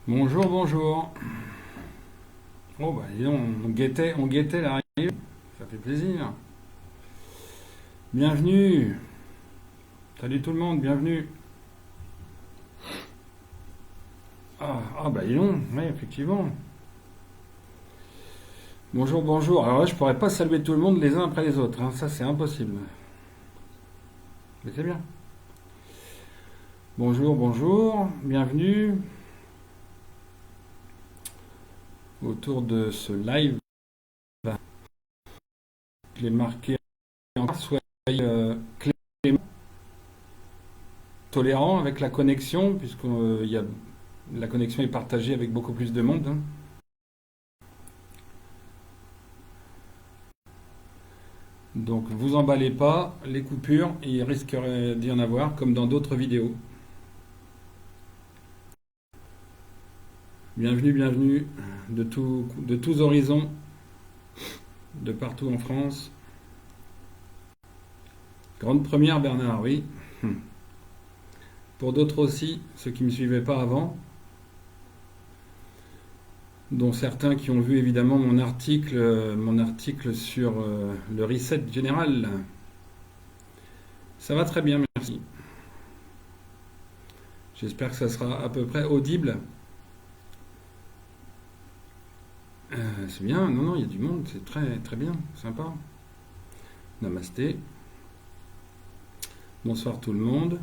Bonjour, bonjour. Oh bah dis donc, on guettait l'arrivée. Ça fait plaisir. Bienvenue. Salut tout le monde, bienvenue. Bah dis donc, oui, effectivement. Bonjour, bonjour. Alors là, je pourrais pas saluer tout le monde les uns après les autres, hein. Ça c'est impossible. Mais c'est bien. Bonjour, bonjour. Bienvenue autour de ce live. Je l'ai marqué encore. Soyez clément, tolérant avec la connexion, puisque la connexion est partagée avec beaucoup plus de monde, hein. Donc vous emballez pas, les coupures, il risquerait d'y en avoir comme dans d'autres vidéos. Bienvenue, bienvenue de tous horizons, de partout en France. Grande première Bernard, oui. Pour d'autres aussi, ceux qui ne me suivaient pas avant, dont certains qui ont vu évidemment mon article sur le reset général. Ça va très bien, merci. J'espère que ça sera à peu près audible. C'est bien, non, non, il y a du monde, c'est très, très bien, sympa. Namasté. Bonsoir tout le monde.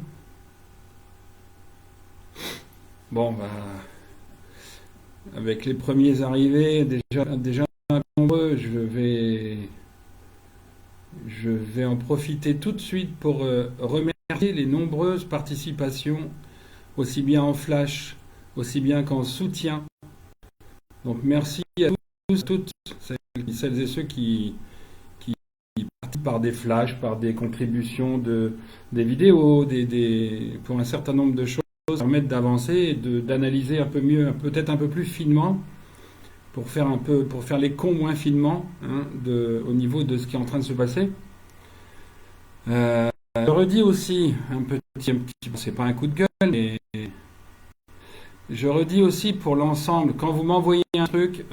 Bon, bah, avec les premiers arrivés, déjà un peu nombreux, je vais en profiter tout de suite pour remercier les nombreuses participations, aussi bien en flash, aussi bien qu'en soutien. Donc merci à tous, toutes, celles et ceux qui participent par des flashs, par des contributions des vidéos, pour un certain nombre de choses, permettre d'avancer et d'analyser un peu mieux, peut-être un peu plus finement, pour faire les cons moins finement, hein, au niveau de ce qui est en train de se passer. Je redis aussi c'est pas un coup de gueule, mais je redis aussi pour l'ensemble, quand vous m'envoyez un truc,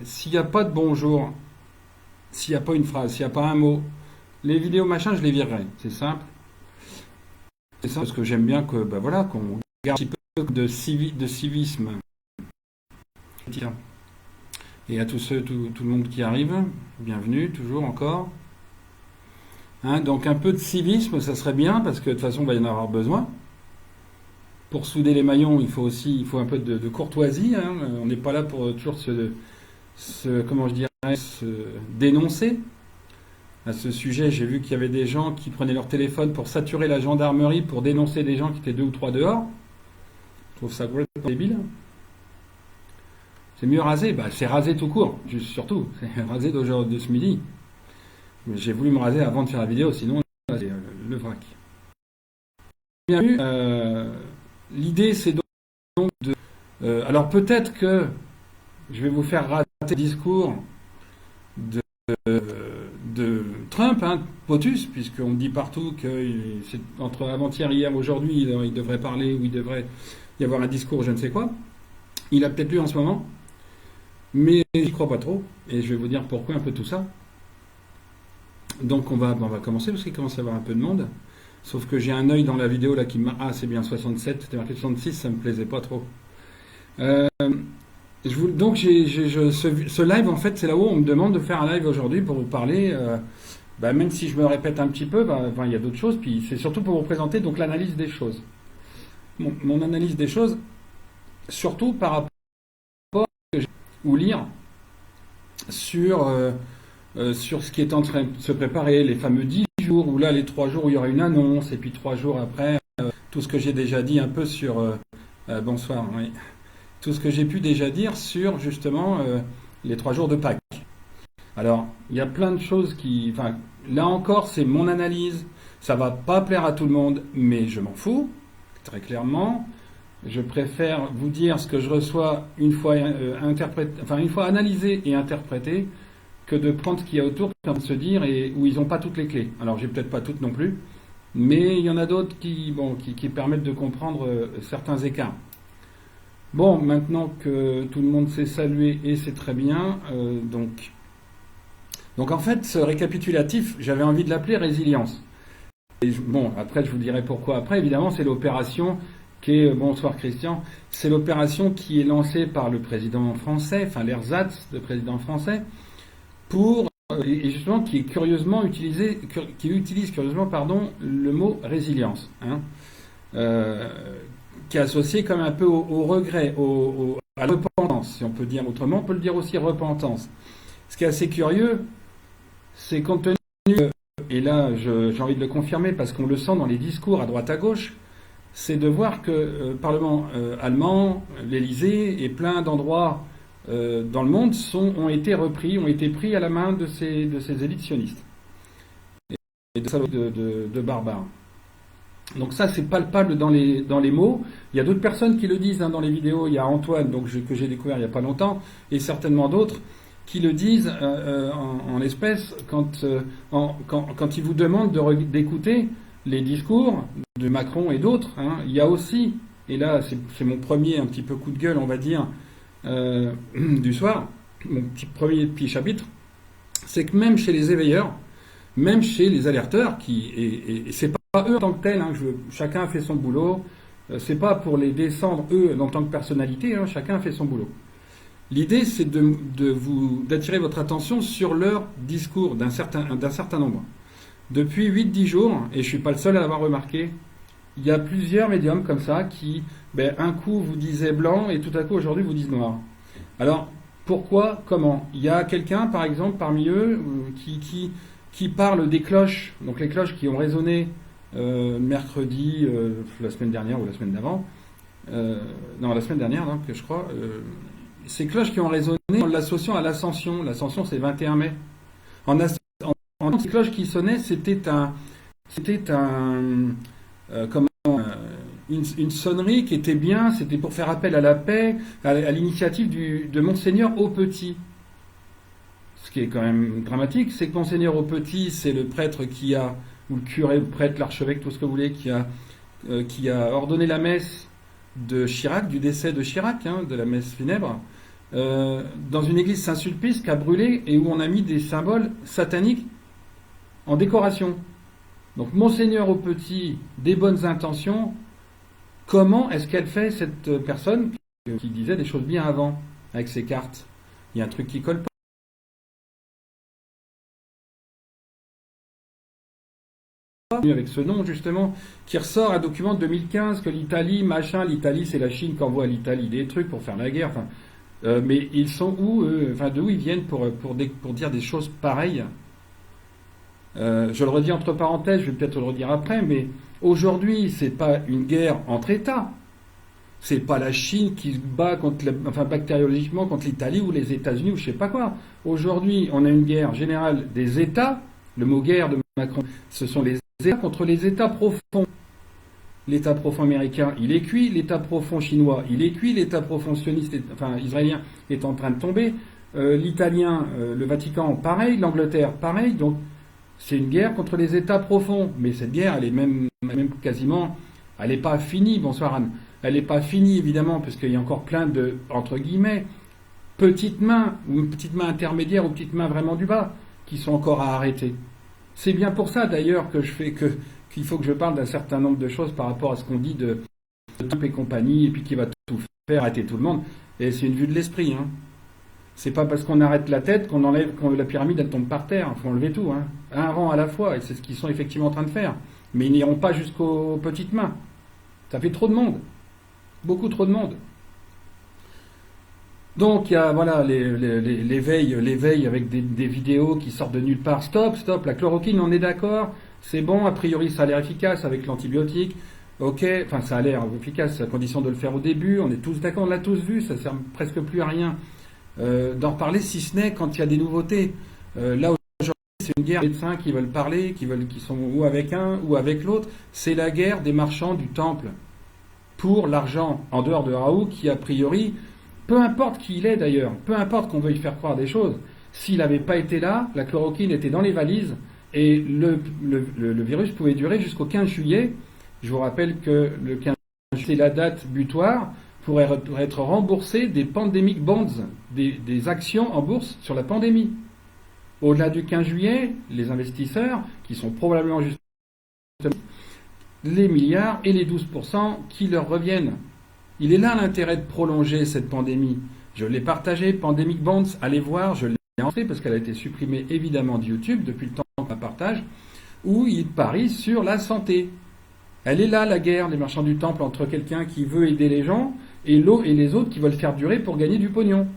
s'il n'y a pas de bonjour, s'il n'y a pas une phrase, s'il n'y a pas un mot, les vidéos machin, je les virerai. C'est simple. C'est simple parce que j'aime bien que, bah voilà, qu'on garde un petit peu de civisme. Tiens. Et à tout le monde qui arrive, bienvenue, toujours encore. Hein, donc un peu de civisme, ça serait bien, parce que de toute façon, il va y en avoir besoin. Pour souder les maillons, il faut un peu de courtoisie, hein. On n'est pas là pour toujours comment je dirais, se dénoncer. À ce sujet, j'ai vu qu'il y avait des gens qui prenaient leur téléphone pour saturer la gendarmerie pour dénoncer des gens qui étaient deux ou trois dehors. Je trouve ça complètement débile. C'est mieux rasé, bah, c'est rasé tout court, juste surtout, c'est rasé de ce midi. Mais j'ai voulu me raser avant de faire la vidéo, sinon c'est le vrac. Bienvenue. L'idée c'est donc de... alors peut-être que je vais vous faire rater le discours de, de Trump, hein, POTUS, puisqu'on dit partout que c'est entre avant-hier, hier, aujourd'hui, il devrait parler ou il devrait y avoir un discours, je ne sais quoi. Il a peut-être lu en ce moment, mais j'y crois pas trop, et je vais vous dire pourquoi un peu tout ça. Donc on va commencer, parce qu'il commence à y avoir un peu de monde. Sauf que j'ai un œil dans la vidéo là qui m'a... Ah, c'est bien 67, c'était marqué 66, ça me plaisait pas trop. Euh, donc ce live, en fait, c'est là où on me demande de faire un live aujourd'hui pour vous parler. Bah, même si je me répète un petit peu, bah, il y a d'autres choses. Puis c'est surtout pour vous présenter donc l'analyse des choses. Mon analyse des choses, surtout par rapport à ce que j'ai ou lire sur ce qui est en train de se préparer, les fameux 10 jours, ou là les 3 jours où il y aura une annonce, et puis 3 jours après, tout ce que j'ai déjà dit un peu sur... bonsoir, oui. Tout ce que j'ai pu déjà dire sur justement les 3 jours de Pâques. Alors, il y a plein de choses qui... Enfin, là encore, c'est mon analyse. Ça va pas plaire à tout le monde, mais je m'en fous, très clairement. Je préfère vous dire ce que je reçois une fois une fois analysé et interprété, que de prendre ce qu'il y a autour, de se dire, et où ils n'ont pas toutes les clés. Alors, j'ai peut-être pas toutes non plus, mais il y en a d'autres qui permettent de comprendre certains écarts. Bon, maintenant que tout le monde s'est salué et c'est très bien, donc en fait, ce récapitulatif, j'avais envie de l'appeler résilience. Et bon, après, je vous dirai pourquoi. Après, évidemment, c'est l'opération qui est, bonsoir Christian, c'est l'opération qui est lancée par le président français, enfin l'ersatz de président français, pour, et justement, qui est curieusement utilisé, qui utilise curieusement, pardon, le mot résilience, hein, qui est associé comme un peu au regret, à la repentance, si on peut dire autrement, on peut le dire aussi repentance. Ce qui est assez curieux, c'est compte tenu, et là j'ai envie de le confirmer parce qu'on le sent dans les discours à droite à gauche, c'est de voir que le Parlement allemand, l'Élysée et plein d'endroits dans le monde ont été pris à la main de ces élites sionistes et de barbares. Donc ça, c'est palpable dans les mots. Il y a d'autres personnes qui le disent dans les vidéos. Il y a Antoine, que j'ai découvert il n'y a pas longtemps, et certainement d'autres qui le disent en l'espèce quand ils vous demandent d'écouter les discours de Macron et d'autres. Hein. Il y a aussi, et là c'est mon premier un petit peu coup de gueule, on va dire, du soir, mon petit chapitre, c'est que même chez les éveilleurs, même chez les alerteurs, et c'est pas eux en tant que tels, hein, chacun fait son boulot, c'est pas pour les descendre eux en tant que personnalité, hein, chacun fait son boulot. L'idée, c'est d'attirer votre attention sur leur discours d'un certain nombre. Depuis 8-10 jours, et je ne suis pas le seul à l'avoir remarqué, il y a plusieurs médiums comme ça qui, un coup, vous disaient blanc et tout à coup, aujourd'hui, vous disent noir. Alors, pourquoi, comment? Il y a quelqu'un, par exemple, parmi eux, qui parle des cloches, donc les cloches qui ont résonné mercredi, la semaine dernière ou la semaine d'avant, la semaine dernière, donc, je crois, ces cloches qui ont résonné en l'associant à l'Ascension. L'Ascension, c'est 21 mai. Ces cloches qui sonnaient, c'était une sonnerie qui était bien, c'était pour faire appel à la paix, à l'initiative de Monseigneur Aupetit. Ce qui est quand même dramatique, c'est que Monseigneur Aupetit, c'est le prêtre ou le curé, le prêtre, l'archevêque, tout ce que vous voulez, qui a ordonné la messe de Chirac, du décès de Chirac, hein, de la messe funèbre, dans une église Saint-Sulpice qui a brûlé et où on a mis des symboles sataniques en décoration. Donc Monseigneur Aupetit, des bonnes intentions, comment est-ce qu'elle fait cette personne qui disait des choses bien avant avec ses cartes? Il y a un truc qui colle pas. Avec ce nom justement, qui ressort un document de 2015 que l'Italie c'est la Chine qui envoie à l'Italie des trucs pour faire la guerre, mais ils sont où, d'où ils viennent pour dire des choses pareilles? Je le redis entre parenthèses, je vais peut-être le redire après, mais aujourd'hui, c'est pas une guerre entre États. C'est pas la Chine qui se bat bactériologiquement contre l'Italie ou les États-Unis ou je sais pas quoi. Aujourd'hui, on a une guerre générale des États. Le mot guerre de Macron, ce sont les États contre les États profonds. L'État profond américain, il est cuit. L'État profond chinois, il est cuit. L'État profond sioniste, israélien, est en train de tomber. L'Italien, le Vatican, pareil. L'Angleterre, pareil. Donc, c'est une guerre contre les États profonds. Mais cette guerre, elle est même quasiment... Elle n'est pas finie, bonsoir Anne. Elle n'est pas finie, évidemment, parce qu'il y a encore plein de, entre guillemets, petites mains, ou petites mains intermédiaires, ou petites mains vraiment du bas, qui sont encore à arrêter. C'est bien pour ça, d'ailleurs, qu'il faut que je parle d'un certain nombre de choses par rapport à ce qu'on dit de Trump et compagnie, et puis qui va tout faire, arrêter tout le monde. Et c'est une vue de l'esprit, hein. C'est pas parce qu'on arrête la tête qu'on la pyramide elle tombe par terre. Il faut enlever tout, hein. Un rang à la fois, et c'est ce qu'ils sont effectivement en train de faire. Mais ils n'iront pas jusqu'aux petites mains. Ça fait trop de monde. Beaucoup trop de monde. Donc il y a l'éveil avec des vidéos qui sortent de nulle part. Stop, la chloroquine, on est d'accord, c'est bon, a priori ça a l'air efficace avec l'antibiotique. Ok, ça a l'air efficace à condition de le faire au début, on est tous d'accord, on l'a tous vu, ça sert presque plus à rien d'en reparler, si ce n'est quand il y a des nouveautés. Là aujourd'hui, c'est une guerre des médecins qui veulent parler, qui sont ou avec un ou avec l'autre. C'est la guerre des marchands du temple pour l'argent, en dehors de Raoult, qui a priori, peu importe qui il est d'ailleurs, peu importe qu'on veuille faire croire des choses, s'il n'avait pas été là, la chloroquine était dans les valises et le virus pouvait durer jusqu'au 15 juillet. Je vous rappelle que le 15 juillet, c'est la date butoir pour être remboursé des pandemic bonds, des actions en bourse sur la pandémie. Au-delà du 15 juillet, les investisseurs, qui sont probablement justement les milliards et les 12% qui leur reviennent. Il est là l'intérêt de prolonger cette pandémie. Je l'ai partagé, Pandemic Bonds, allez voir, je l'ai entré parce qu'elle a été supprimée évidemment de YouTube depuis le temps qu'on la partage, où il parie sur la santé. Elle est là la guerre des marchands du temple entre quelqu'un qui veut aider les gens et les autres qui veulent faire durer pour gagner du pognon.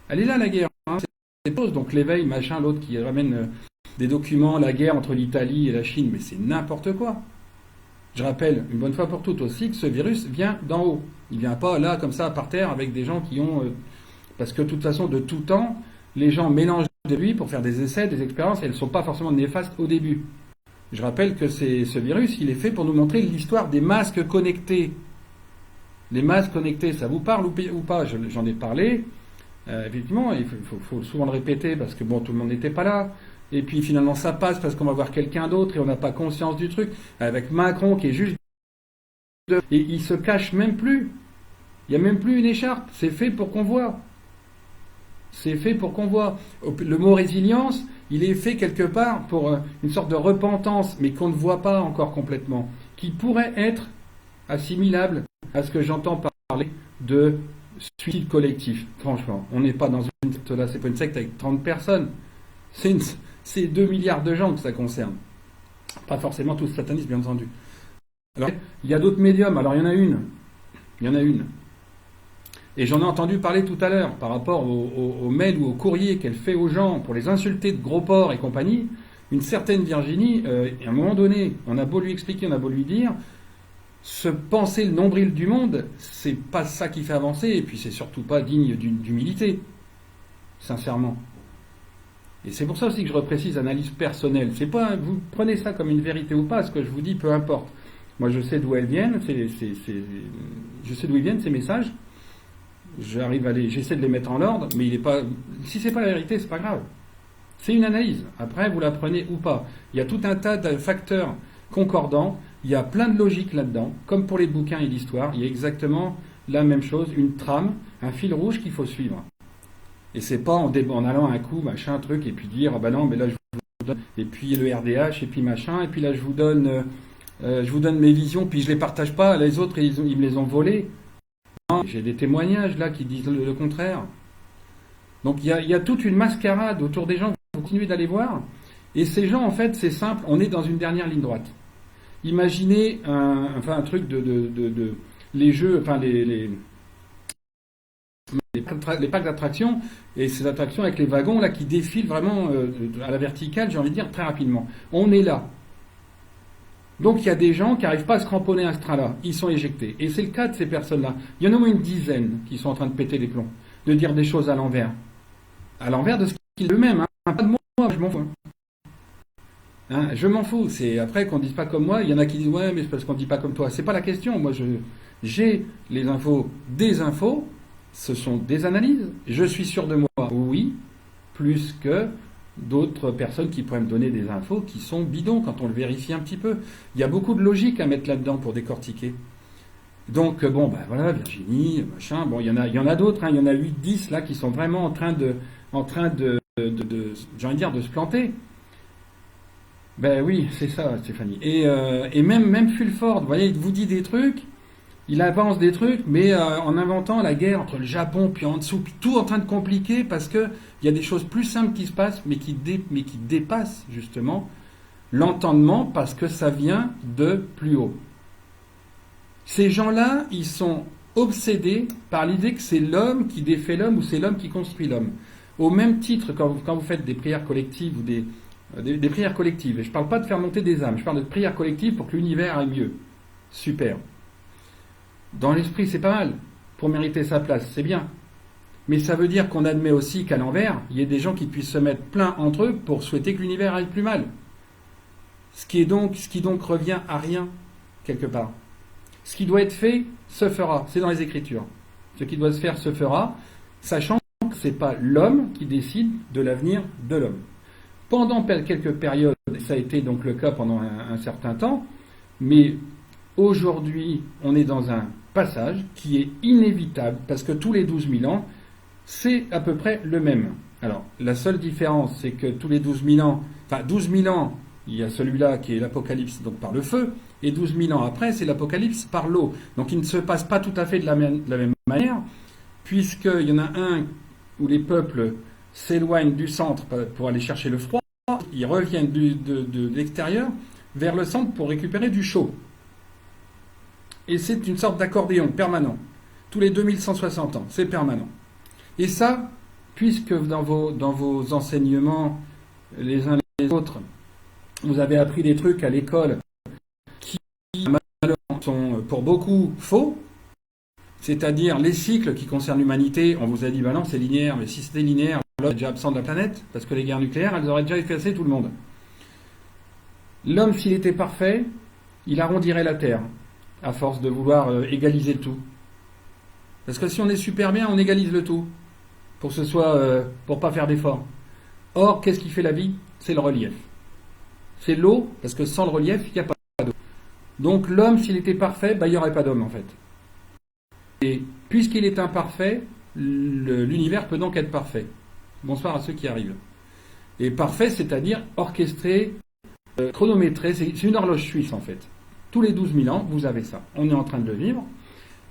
Elle est là la guerre. Hein. C'est donc l'éveil, machin, l'autre qui ramène des documents, la guerre entre l'Italie et la Chine, mais c'est n'importe quoi. Je rappelle une bonne fois pour toutes aussi que ce virus vient d'en haut. Il ne vient pas là comme ça par terre avec des gens qui ont... parce que de toute façon, de tout temps, les gens mélangent de lui pour faire des essais, des expériences, et elles ne sont pas forcément néfastes au début. Je rappelle que ce virus, il est fait pour nous montrer l'histoire des masques connectés. Les masques connectés, ça vous parle ou pas? J'en ai parlé. Effectivement, il faut souvent le répéter parce que bon, tout le monde n'était pas là. Et puis finalement, ça passe parce qu'on va voir quelqu'un d'autre et on n'a pas conscience du truc. Avec Macron qui est juste... Et il se cache même plus. Il n'y a même plus une écharpe. C'est fait pour qu'on voit. C'est fait pour qu'on voit. Le mot résilience, il est fait quelque part pour une sorte de repentance, mais qu'on ne voit pas encore complètement, qui pourrait être assimilable à ce que j'entends parler de suicide collectif. Franchement, on n'est pas dans une secte là, c'est pas une secte avec 30 personnes. C'est 2 milliards de gens que ça concerne. Pas forcément tous satanistes, bien entendu. Alors, il y a d'autres médiums. Alors, il y en a une. Il y en a une. Et j'en ai entendu parler tout à l'heure par rapport aux mails ou aux courriers qu'elle fait aux gens pour les insulter de gros porcs et compagnie. Une certaine Virginie, à un moment donné, on a beau lui expliquer, on a beau lui dire, se penser le nombril du monde, c'est pas ça qui fait avancer, et puis c'est surtout pas digne d'humilité, sincèrement. Et c'est pour ça aussi que je reprécise analyse personnelle. C'est pas, vous prenez ça comme une vérité ou pas, ce que je vous dis, peu importe. Moi, je sais d'où elles viennent, je sais d'où ils viennent ces messages. J'essaie de les mettre en ordre, mais il est pas. Si c'est pas la vérité, c'est pas grave. C'est une analyse. Après, vous la prenez ou pas. Il y a tout un tas de facteurs concordants. Il y a plein de logique là-dedans, comme pour les bouquins et l'histoire. Il y a exactement la même chose, une trame, un fil rouge qu'il faut suivre. Et c'est pas en allant à un coup, machin, truc, et puis dire, ah ben non, mais là je vous donne, et puis le RDH, et puis machin, et puis là je vous donne mes visions, puis je les partage pas, les autres ils me les ont volées. Non, j'ai des témoignages là qui disent le contraire. Donc il y a toute une mascarade autour des gens que vous continuez d'aller voir, et ces gens en fait c'est simple, on est dans une dernière ligne droite. Imaginez un truc de les jeux, enfin les parcs d'attractions, et ces attractions avec les wagons là qui défilent vraiment à la verticale, j'ai envie de dire très rapidement. On est là. Donc il y a des gens qui n'arrivent pas à se cramponner à ce train-là, ils sont éjectés. Et c'est le cas de ces personnes-là. Il y en a au moins une dizaine qui sont en train de péter les plombs, de dire des choses à l'envers. À l'envers de ce qu'ils eux-mêmes. Hein. Pas de moi, je m'en fous. Hein, je m'en fous. C'est après qu'on ne dise pas comme moi. Il y en a qui disent ouais, mais c'est parce qu'on ne dit pas comme toi. C'est pas la question. Moi, j'ai les infos, des infos. Ce sont des analyses. Je suis sûr de moi, oui, plus que d'autres personnes qui pourraient me donner des infos qui sont bidons quand on le vérifie un petit peu. Il y a beaucoup de logique à mettre là-dedans pour décortiquer. Donc, bon, ben voilà, Virginie, machin, bon, il y en a d'autres, hein, il y en a 8-10 là qui sont vraiment en train de j'ai envie de dire, de se planter. Ben oui, c'est ça, Stéphanie. Et même Fulford, vous voyez, il vous dit des trucs, il avance des trucs, mais en inventant la guerre entre le Japon puis en dessous, puis tout en train de compliquer parce que il y a des choses plus simples qui se passent, mais qui dépassent justement l'entendement parce que ça vient de plus haut. Ces gens-là, ils sont obsédés par l'idée que c'est l'homme qui défait l'homme ou c'est l'homme qui construit l'homme. Au même titre, quand vous faites des prières collectives ou des prières collectives, et je ne parle pas de faire monter des âmes, je parle de prières collectives pour que l'univers aille mieux. Super. Dans l'esprit, c'est pas mal. Pour mériter sa place, c'est bien. Mais ça veut dire qu'on admet aussi qu'à l'envers, il y ait des gens qui puissent se mettre plein entre eux pour souhaiter que l'univers aille plus mal. Ce qui donc revient à rien, quelque part. Ce qui doit être fait, se fera. C'est dans les Écritures. Ce qui doit se faire, se fera, sachant que ce n'est pas l'homme qui décide de l'avenir de l'homme. Pendant quelques périodes, ça a été donc le cas pendant un certain temps, mais aujourd'hui, on est dans un passage qui est inévitable, parce que tous les 12 000 ans, c'est à peu près le même. Alors, la seule différence, c'est que tous les 12 000 ans, enfin 12 000 ans, il y a celui-là qui est l'Apocalypse, donc par le feu, et 12 000 ans après, c'est l'Apocalypse par l'eau. Donc il ne se passe pas tout à fait de la même manière, puisqu'il y en a un où les peuples s'éloignent du centre pour aller chercher le froid, ils reviennent de l'extérieur vers le centre pour récupérer du chaud. Et c'est une sorte d'accordéon permanent. Tous les 2160 ans, c'est permanent. Et ça, puisque dans vos enseignements, les uns les autres, vous avez appris des trucs à l'école qui, malheureusement, sont pour beaucoup faux, c'est-à-dire les cycles qui concernent l'humanité, on vous a dit, bah non, c'est linéaire, mais si c'était linéaire, l'homme est déjà absent de la planète, parce que les guerres nucléaires, elles auraient déjà effacé tout le monde. L'homme, s'il était parfait, il arrondirait la Terre, à force de vouloir égaliser le tout. Parce que si on est super bien, on égalise le tout, pour que ce soit, pour pas faire d'efforts. Or, qu'est-ce qui fait la vie? C'est le relief. C'est l'eau, parce que sans le relief, il n'y a pas d'eau. Donc l'homme, s'il était parfait, bah, il n'y aurait pas d'homme en fait. Et puisqu'il est imparfait, l'univers peut donc être parfait. Bonsoir à ceux qui arrivent. Et parfait, c'est-à-dire orchestré, chronométré, c'est une horloge suisse en fait. Tous les 12 000 ans, vous avez ça. On est en train de le vivre.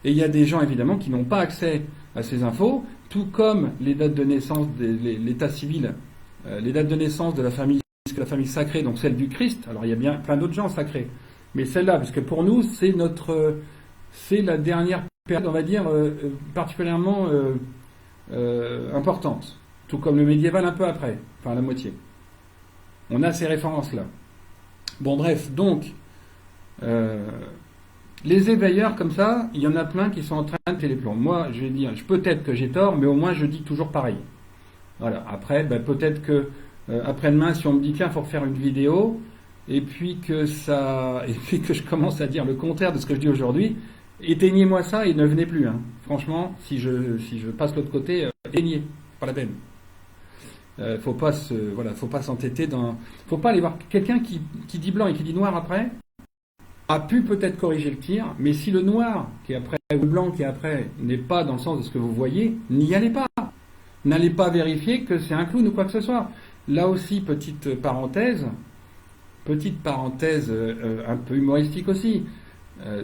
Et il y a des gens évidemment qui n'ont pas accès à ces infos, tout comme les dates de naissance de l'état civil, les dates de naissance de la famille sacrée, donc celle du Christ. Alors il y a bien plein d'autres gens sacrés, mais celle-là, parce que pour nous, c'est la dernière période, on va dire, particulièrement importante. Tout comme le médiéval un peu après, enfin la moitié. On a ces références-là. Bon bref, donc, les éveilleurs comme ça, il y en a plein qui sont en train de péter les plombs. Moi, je vais dire, peut-être que j'ai tort, mais au moins je dis toujours pareil. Voilà. Après, ben, peut-être que après-demain, si on me dit tiens, il faut refaire une vidéo, et puis que je commence à dire le contraire de ce que je dis aujourd'hui, éteignez-moi ça et ne venez plus. Hein. Franchement, si je passe l'autre côté, éteignez, pas la peine. Faut pas s'entêter faut pas aller voir quelqu'un qui dit blanc et qui dit noir après. A pu peut-être corriger le tir, mais si le noir qui est après ou le blanc qui est après n'est pas dans le sens de ce que vous voyez, n'y allez pas. N'allez pas vérifier que c'est un clown ou quoi que ce soit. Là aussi, petite parenthèse un peu humoristique aussi,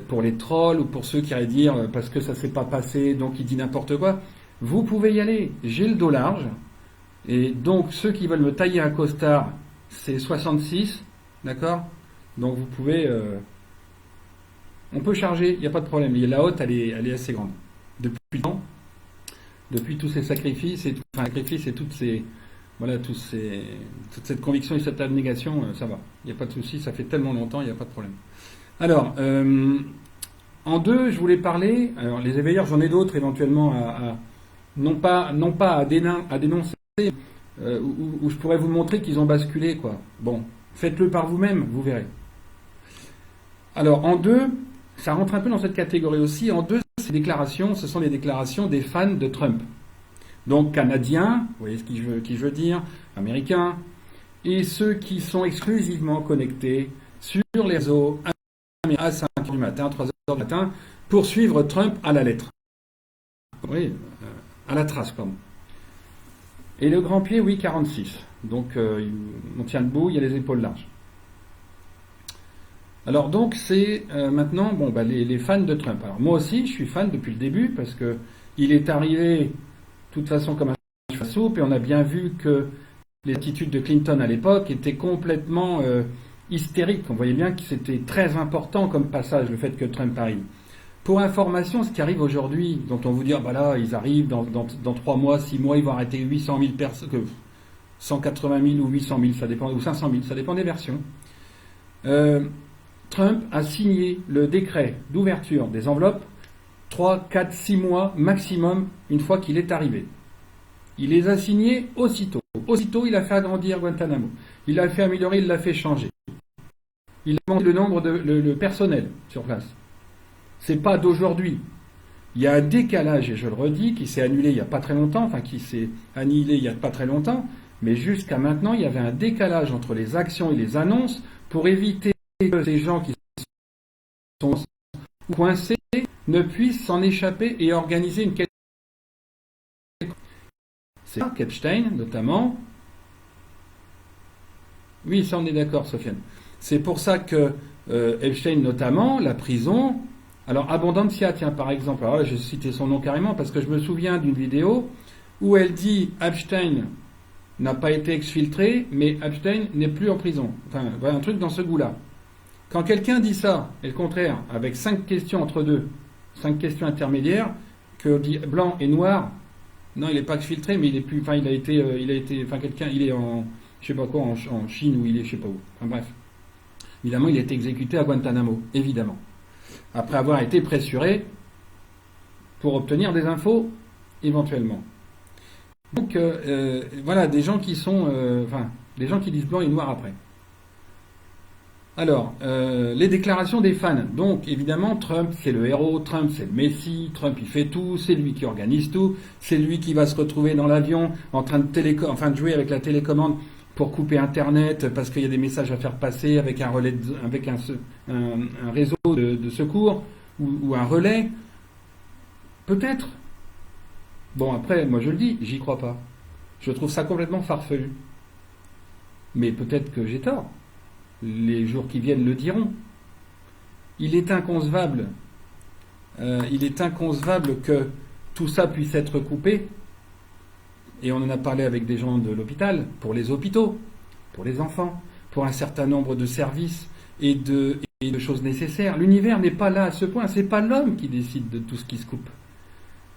pour les trolls ou pour ceux qui allaient dire parce que ça s'est pas passé, donc il dit n'importe quoi. Vous pouvez y aller. J'ai le dos large, et donc ceux qui veulent me tailler un costard, c'est 66, d'accord? Donc vous pouvez... on peut charger, il n'y a pas de problème. La haute, elle est assez grande. Depuis tous ces sacrifices et toute cette conviction et cette abnégation, ça va. Il n'y a pas de souci, ça fait tellement longtemps, il n'y a pas de problème. Alors, en deux, je voulais parler. Alors, les éveilleurs, j'en ai d'autres éventuellement non pas à dénoncer, où je pourrais vous montrer qu'ils ont basculé, quoi. Bon, faites-le par vous-même, vous verrez. Alors, en deux, ça rentre un peu dans cette catégorie aussi. En deux, ce sont les déclarations des fans de Trump. Donc, canadiens, vous voyez qui je veux dire, américains, et ceux qui sont exclusivement connectés sur les réseaux à 5 h du matin, 3 h du matin, pour suivre Trump à la lettre. Oui, à la trace, pardon. Et le grand pied, oui, 46. Donc, on tient debout, il y a les épaules larges. Alors donc c'est maintenant les fans de Trump. Alors moi aussi je suis fan depuis le début parce que il est arrivé de toute façon comme un cheveu à soupe et on a bien vu que les attitudes de Clinton à l'époque étaient complètement hystériques. On voyait bien que c'était très important comme passage le fait que Trump arrive. Pour information, ce qui arrive aujourd'hui, dont on vous dit là ils arrivent dans 3 mois, 6 mois, ils vont arrêter 800 000 personnes, 180 000 ou 800 000, ça dépend, ou 500 000, ça dépend des versions. Trump a signé le décret d'ouverture des enveloppes 3, 4, 6 mois maximum une fois qu'il est arrivé. Il les a signés aussitôt. Aussitôt, il a fait agrandir Guantanamo. Il l'a fait améliorer, il l'a fait changer. Il a augmenté le nombre le personnel sur place. C'est pas d'aujourd'hui. Il y a un décalage, et je le redis, qui s'est annulé il n'y a pas très longtemps, qui s'est annihilé il n'y a pas très longtemps, mais jusqu'à maintenant, il y avait un décalage entre les actions et les annonces pour éviter que ces gens qui sont coincés ne puisse s'en échapper et organiser une quête. C'est ça qu'Epstein, notamment. Oui, ça on est d'accord, Sofiane. C'est pour ça que Epstein, notamment, la prison. Alors, Abondancia, tiens, par exemple. Alors là, je vais citer son nom carrément parce que je me souviens d'une vidéo où elle dit Epstein n'a pas été exfiltré, mais Epstein n'est plus en prison. Enfin, voilà un truc dans ce goût-là. Quand quelqu'un dit ça, et le contraire, avec 5 questions entre deux, 5 questions intermédiaires, que dit blanc et noir, non, il n'est pas exfiltré, mais il est plus, enfin, il a été, enfin, quelqu'un, il est en, je sais pas quoi, en Chine, ou il est, je sais pas où. Enfin, bref. Évidemment, il a été exécuté à Guantanamo, évidemment. Après avoir été pressuré pour obtenir des infos, éventuellement. Donc, voilà, des gens qui sont, enfin, des gens qui disent blanc et noir après. Alors, les déclarations des fans. Donc, évidemment, Trump, c'est le héros, Trump, c'est le Messie, Trump, il fait tout, c'est lui qui organise tout, c'est lui qui va se retrouver dans l'avion en train de jouer avec la télécommande pour couper Internet parce qu'il y a des messages à faire passer avec un relais, avec un réseau de secours ou un relais. Peut-être. Bon, après, moi je le dis, j'y crois pas. Je trouve ça complètement farfelu. Mais peut-être que j'ai tort. Les jours qui viennent le diront. Il est inconcevable. Que tout ça puisse être coupé. Et on en a parlé avec des gens de l'hôpital, pour les hôpitaux, pour les enfants, pour un certain nombre de services et de choses nécessaires. L'univers n'est pas là à ce point. C'est pas l'homme qui décide de tout ce qui se coupe.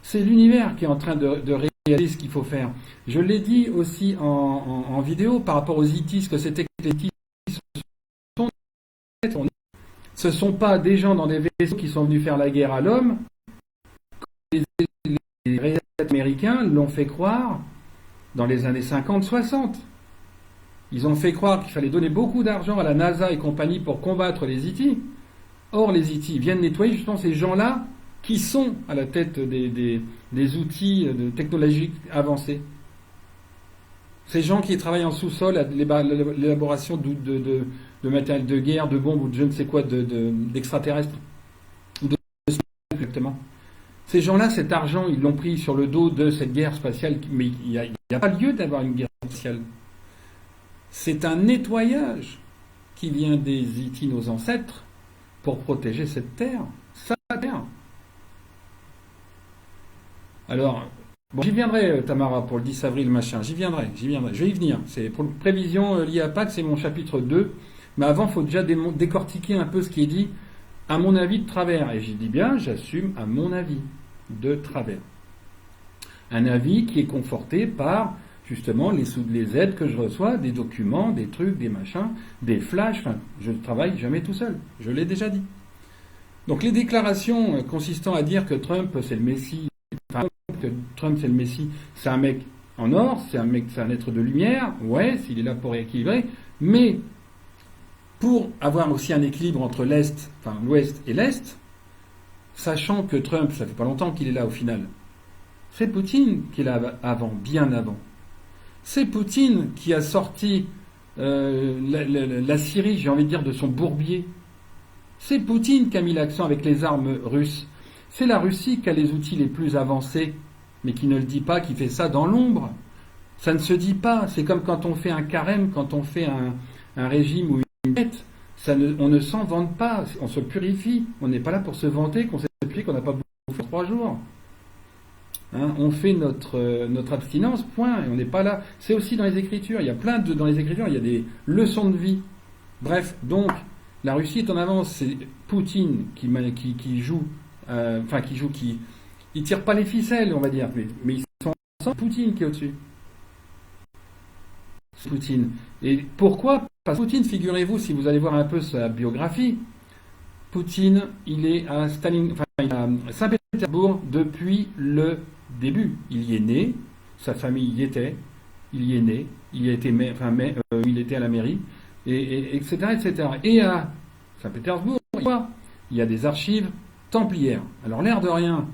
C'est l'univers qui est en train de réaliser ce qu'il faut faire. Je l'ai dit aussi en vidéo par rapport aux IT, ce que c'était que les IT. Ce ne sont pas des gens dans des vaisseaux qui sont venus faire la guerre à l'homme. Les réalisateurs américains l'ont fait croire dans les années 50-60. Ils ont fait croire qu'il fallait donner beaucoup d'argent à la NASA et compagnie pour combattre les IT. Or, les IT viennent nettoyer justement ces gens-là qui sont à la tête des outils technologiques avancés. Ces gens qui travaillent en sous-sol à l'élaboration de matériel de guerre, de bombes ou de je ne sais quoi d'extraterrestres. Exactement. Ces gens-là, cet argent, ils l'ont pris sur le dos de cette guerre spatiale, mais il n'y a pas lieu d'avoir une guerre spatiale. C'est un nettoyage qui vient des IT, nos ancêtres, pour protéger cette terre, sa terre. Alors, bon, j'y viendrai, Tamara, pour le 10 avril, machin, j'y viendrai, je vais y venir. C'est pour une prévision liée à Pâques, c'est mon chapitre 2, mais avant, il faut déjà décortiquer un peu ce qui est dit, à mon avis, de travers. Et je dis bien, j'assume à mon avis, de travers. Un avis qui est conforté par, justement, les aides que je reçois, des documents, des trucs, des machins, des flashs, enfin, je ne travaille jamais tout seul, je l'ai déjà dit. Donc les déclarations consistant à dire que Trump, c'est le Messie, que Trump c'est le Messie, c'est un mec en or, c'est un être de lumière, ouais, s'il est là pour rééquilibrer, mais pour avoir aussi un équilibre entre l'Ouest et l'Est, sachant que Trump, ça fait pas longtemps qu'il est là au final, c'est Poutine qui est là avant, bien avant. C'est Poutine qui a sorti la Syrie, j'ai envie de dire, de son bourbier. C'est Poutine qui a mis l'accent avec les armes russes. C'est la Russie qui a les outils les plus avancés, mais qui ne le dit pas, qui fait ça dans l'ombre. Ça ne se dit pas. C'est comme quand on fait un carême, quand on fait un régime ou une diète. On ne s'en vante pas. On se purifie. On n'est pas là pour se vanter qu'on s'est purifié, qu'on n'a pas bouffé 3 jours. Hein, on fait notre abstinence, point. Et on n'est pas là. C'est aussi dans les Écritures. Il y a dans les Écritures, il y a des leçons de vie. Bref, donc, la Russie est en avance. C'est Poutine qui joue. Il tire pas les ficelles, on va dire, mais ils sont ensemble. Poutine qui est au-dessus. C'est Poutine. Et pourquoi? Parce que Poutine, figurez-vous, si vous allez voir un peu sa biographie, Poutine, il est à Saint-Pétersbourg depuis le début. Il y est né, sa famille y était, il y est né, il y a été il était à la mairie, etc., etc. Et à Saint-Pétersbourg, il y a des archives templières. Alors l'air de rien,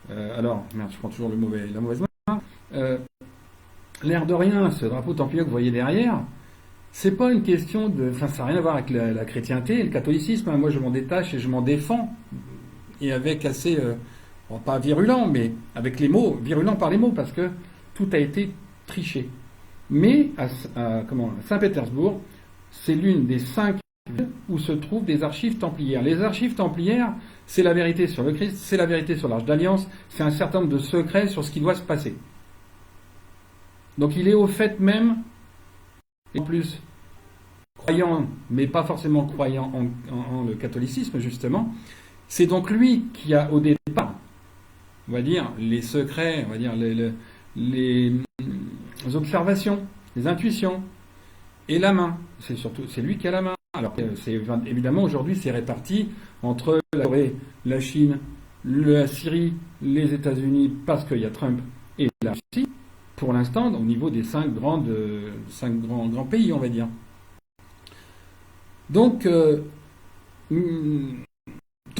je prends toujours la mauvaise main. L'air de rien, ce drapeau templier que vous voyez derrière, c'est pas une question de, ça n'a rien à voir avec la chrétienté et le catholicisme. Moi, je m'en détache et je m'en défends et avec assez, bon, pas virulent, mais avec les mots, virulent par les mots, parce que tout a été triché. Mais à Saint-Pétersbourg, c'est l'une des 5 villes où se trouvent des archives templières. Les archives templières, c'est la vérité sur le Christ, c'est la vérité sur l'Arche d'Alliance, c'est un certain nombre de secrets sur ce qui doit se passer. Donc il est au fait même, et en plus, croyant, mais pas forcément croyant en le catholicisme, justement, c'est donc lui qui a au départ, on va dire, les secrets, on va dire, les observations, les intuitions, et la main. C'est lui qui a la main. Alors, évidemment, aujourd'hui, c'est réparti entre la Corée, la Chine, la Syrie, les États-Unis, parce qu'il y a Trump, et la Russie, pour l'instant, au niveau des 5 grands pays, on va dire. Donc,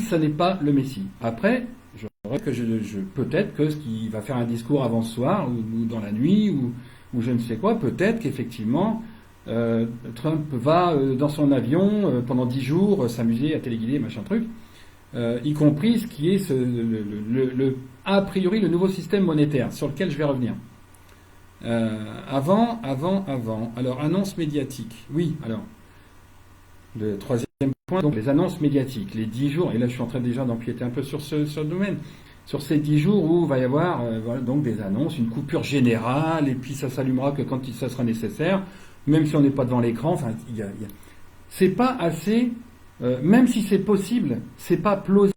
ça n'est pas le Messie. Après, peut-être que ce qui va faire un discours avant ce soir, ou dans la nuit, ou je ne sais quoi, peut-être qu'effectivement, Trump va dans son avion pendant 10 jours s'amuser à téléguider, machin truc, y compris ce qui est a priori le nouveau système monétaire, sur lequel je vais revenir. Avant. Alors, annonce médiatique. Oui, alors, le troisième point, donc les annonces médiatiques, les 10 jours, et là je suis en train déjà d'empiéter un peu sur ce domaine, sur ces 10 jours où il va y avoir voilà, donc des annonces, une coupure générale, et puis ça s'allumera que quand ça sera nécessaire, même si on n'est pas devant l'écran, enfin, c'est pas assez, même si c'est possible, c'est pas plausible.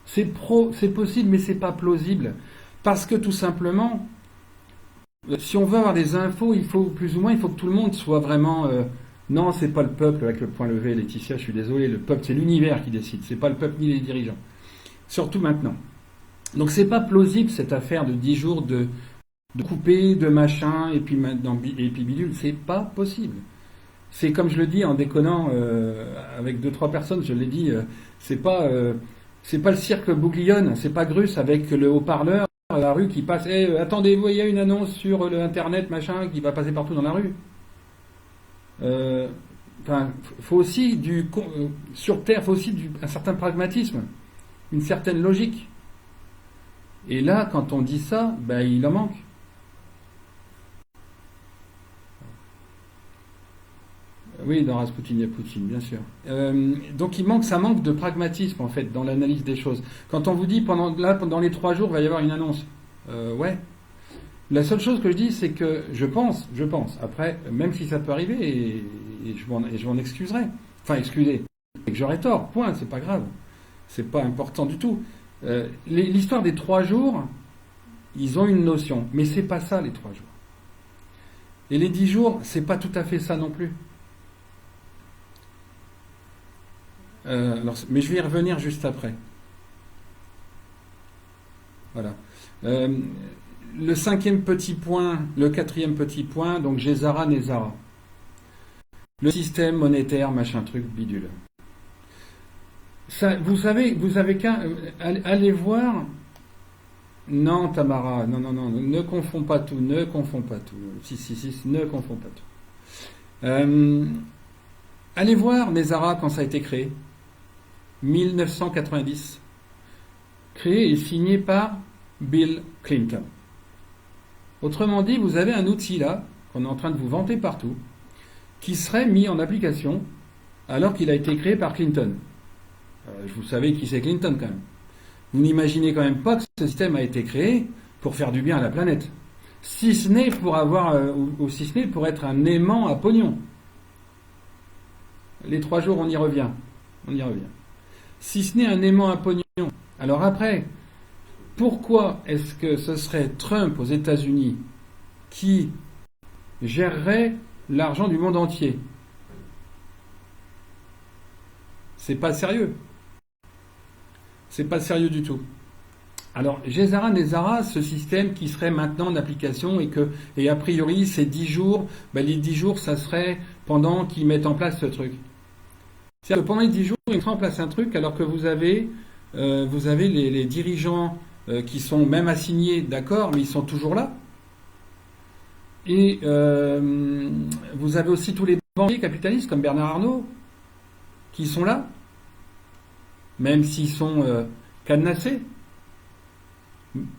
C'est possible, mais c'est pas plausible. Parce que tout simplement, si on veut avoir des infos, il faut plus ou moins, il faut que tout le monde soit vraiment... non, c'est pas le peuple avec le point levé, Laetitia, je suis désolé, le peuple, c'est l'univers qui décide, c'est pas le peuple ni les dirigeants. Surtout maintenant. Donc c'est pas plausible cette affaire de 10 jours de couper, de machin, et puis bidule, c'est pas possible. C'est comme je le dis en déconnant avec 2-3 personnes, je l'ai dit, c'est pas le cirque Bouglione, c'est pas Grus avec le haut-parleur à la rue qui passe, attendez-vous, il y a une annonce sur le internet, machin, qui va passer partout dans la rue. Faut aussi sur Terre, faut aussi un certain pragmatisme, une certaine logique. Et là, quand on dit ça, il en manque. Oui, dans Rasputin, il y a Poutine, bien sûr. Donc ça manque de pragmatisme en fait dans l'analyse des choses. Quand on vous dit pendant les 3 jours, il va y avoir une annonce. Ouais. La seule chose que je dis, c'est que je pense, après, même si ça peut arriver, et je m'en excuserai. Enfin, excusez, et que j'aurai tort, point, c'est pas grave. C'est pas important du tout. L'histoire des 3 jours, ils ont une notion, mais c'est pas ça les 3 jours. Et les 10 jours, c'est pas tout à fait ça non plus. Mais je vais y revenir juste après. Voilà. Le 5e petit point, le 4e petit point, donc Gézara, Nézara. Le système monétaire, machin truc, bidule. Ça, vous avez qu'à aller voir. Non, Tamara, non, ne confonds pas tout, ne confonds pas tout. 666, ne confonds pas tout. Allez voir Nézara quand ça a été créé. 1990. Créé et signé par Bill Clinton. Autrement dit, vous avez un outil là, qu'on est en train de vous vanter partout, qui serait mis en application alors qu'il a été créé par Clinton. Vous savez qui c'est Clinton quand même. Vous n'imaginez quand même pas que ce système a été créé pour faire du bien à la planète. Si ce n'est pour ou si ce n'est pour être un aimant à pognon. Les 3 jours, on y revient. Si ce n'est un aimant à pognon. Alors après, pourquoi est-ce que ce serait Trump aux États-Unis qui gérerait l'argent du monde entier? C'est pas sérieux. C'est pas sérieux du tout. Alors, Gézara, Nézara, ce système qui serait maintenant en application et a priori, ces 10 jours, les 10 jours, ça serait pendant qu'ils mettent en place ce truc. C'est-à-dire que pendant les 10 jours, ils mettent en place un truc alors que vous avez les dirigeants qui sont même assignés, d'accord, mais ils sont toujours là. Et vous avez aussi tous les banquiers capitalistes comme Bernard Arnault qui sont là. même s'ils sont cadenassés.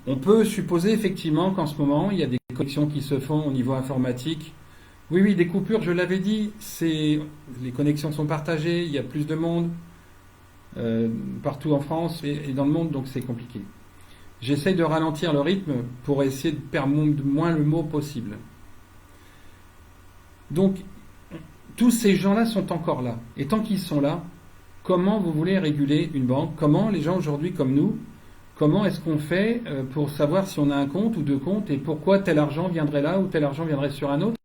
On peut supposer effectivement qu'en ce moment, il y a des connexions qui se font au niveau informatique. Oui, oui, des coupures, je l'avais dit, les connexions sont partagées, il y a plus de monde partout en France et dans le monde, donc c'est compliqué. J'essaye de ralentir le rythme pour essayer de perdre moins le mot possible. Donc, tous ces gens-là sont encore là. Et tant qu'ils sont là, comment vous voulez réguler une banque? Comment les gens aujourd'hui comme nous, comment est-ce qu'on fait pour savoir si on a un compte ou deux comptes et pourquoi tel argent viendrait là ou tel argent viendrait sur un autre?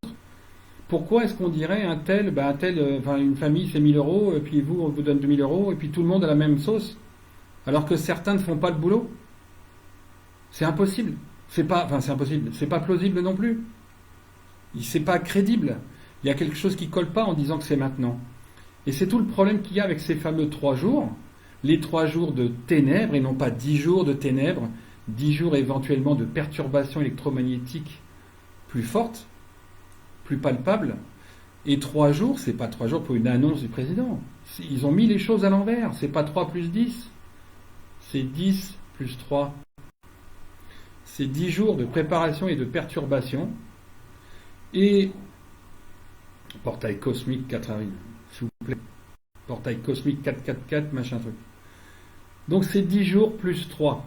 Pourquoi est-ce qu'on dirait une famille c'est 1000 euros, et puis vous, on vous donne 2000 euros, et puis tout le monde a la même sauce, alors que certains ne font pas le boulot? C'est impossible. C'est impossible. C'est pas plausible non plus. C'est pas crédible. Il y a quelque chose qui colle pas en disant que c'est maintenant. Et c'est tout le problème qu'il y a avec ces fameux 3 jours, les 3 jours de ténèbres, et non pas 10 jours de ténèbres, 10 jours éventuellement de perturbations électromagnétiques plus fortes, plus palpables, et 3 jours, c'est pas 3 jours pour une annonce du président. Ils ont mis les choses à l'envers, c'est pas 3 plus 10, c'est 10 plus 3. C'est 10 jours de préparation et de perturbation, et portail cosmique 4 avril, s'il vous plaît. Portail cosmique 444, machin truc. Donc c'est 10 jours plus 3.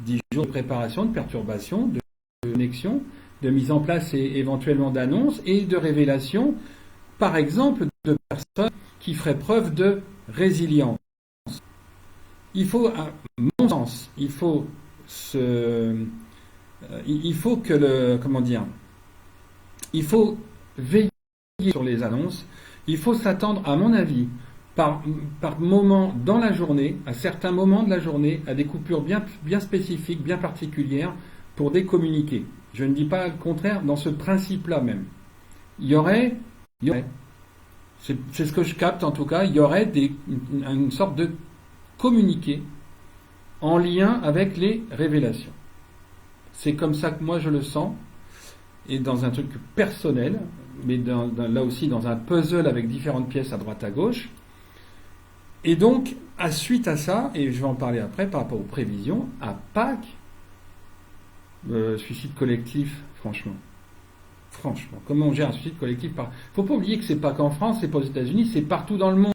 10 jours de préparation, de perturbation, de connexion, de mise en place et éventuellement d'annonces et de révélation, par exemple, de personnes qui feraient preuve de résilience. Il faut, à mon sens, il faut veiller sur les annonces. Il faut s'attendre, à mon avis, par moment dans la journée, à certains moments de la journée, à des coupures bien spécifiques, bien particulières, pour décommuniquer. Je ne dis pas le contraire, dans ce principe-là même. Il y aurait, c'est ce que je capte en tout cas, il y aurait une sorte de communiqué en lien avec les révélations. C'est comme ça que moi je le sens, et dans un truc personnel, mais là aussi dans un puzzle avec différentes pièces à droite à gauche. Et donc, suite à ça, et je vais en parler après par rapport aux prévisions, à Pâques, suicide collectif, franchement, comment on gère un suicide collectif? Faut pas oublier que c'est pas qu'en France, c'est pas aux États-Unis, c'est partout dans le monde.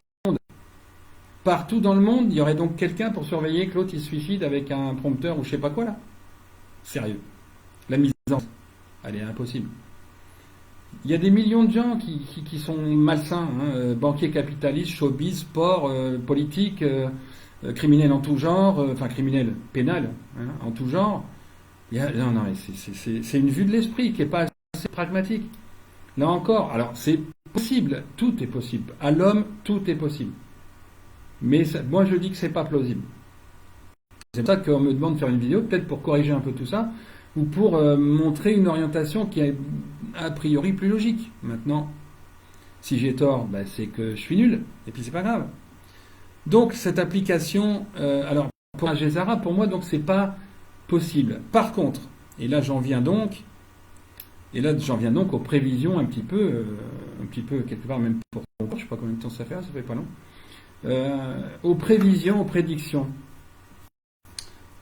Partout dans le monde, il y aurait donc quelqu'un pour surveiller que l'autre il se suicide avec un prompteur ou je sais pas quoi là. Sérieux. La mise en place, elle est impossible. Il y a des millions de gens qui sont malsains, hein, banquiers capitalistes, showbiz, sport, politique, criminels en tout genre, criminels pénal, hein, en tout genre. Non, c'est une vue de l'esprit qui n'est pas assez pragmatique. Là encore, alors c'est possible, tout est possible. À l'homme, tout est possible. Mais moi je dis que c'est pas plausible. C'est pour ça qu'on me demande de faire une vidéo, peut-être pour corriger un peu tout ça, ou pour montrer une orientation qui est a priori plus logique. Maintenant, si j'ai tort, c'est que je suis nul, et puis c'est pas grave. Donc cette application, alors pour Agezara, pour moi, donc c'est pas possible. Par contre, et là j'en viens donc aux prévisions un petit peu quelque part même pour je sais pas combien de temps ça fait pas long. Aux prévisions, aux prédictions.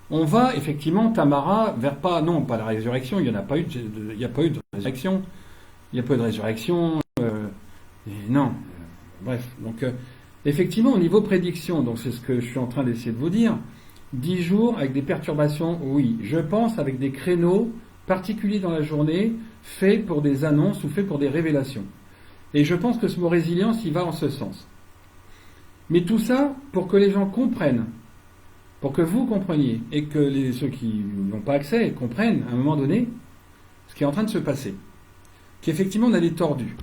On va effectivement, Tamara, pas la résurrection, il n'y a pas eu de résurrection. Il n'y a pas eu de résurrection. Non. Bref. Donc, effectivement, au niveau prédiction, donc c'est ce que je suis en train d'essayer de vous dire, 10 jours avec des perturbations, oui. Je pense avec des créneaux particuliers dans la journée, faits pour des annonces ou faits pour des révélations. Et je pense que ce mot résilience, il va en ce sens. Mais tout ça, pour que les gens comprennent, pour que vous compreniez, et que ceux qui n'ont pas accès comprennent, à un moment donné, ce qui est en train de se passer. Qu'effectivement, on a des tordus.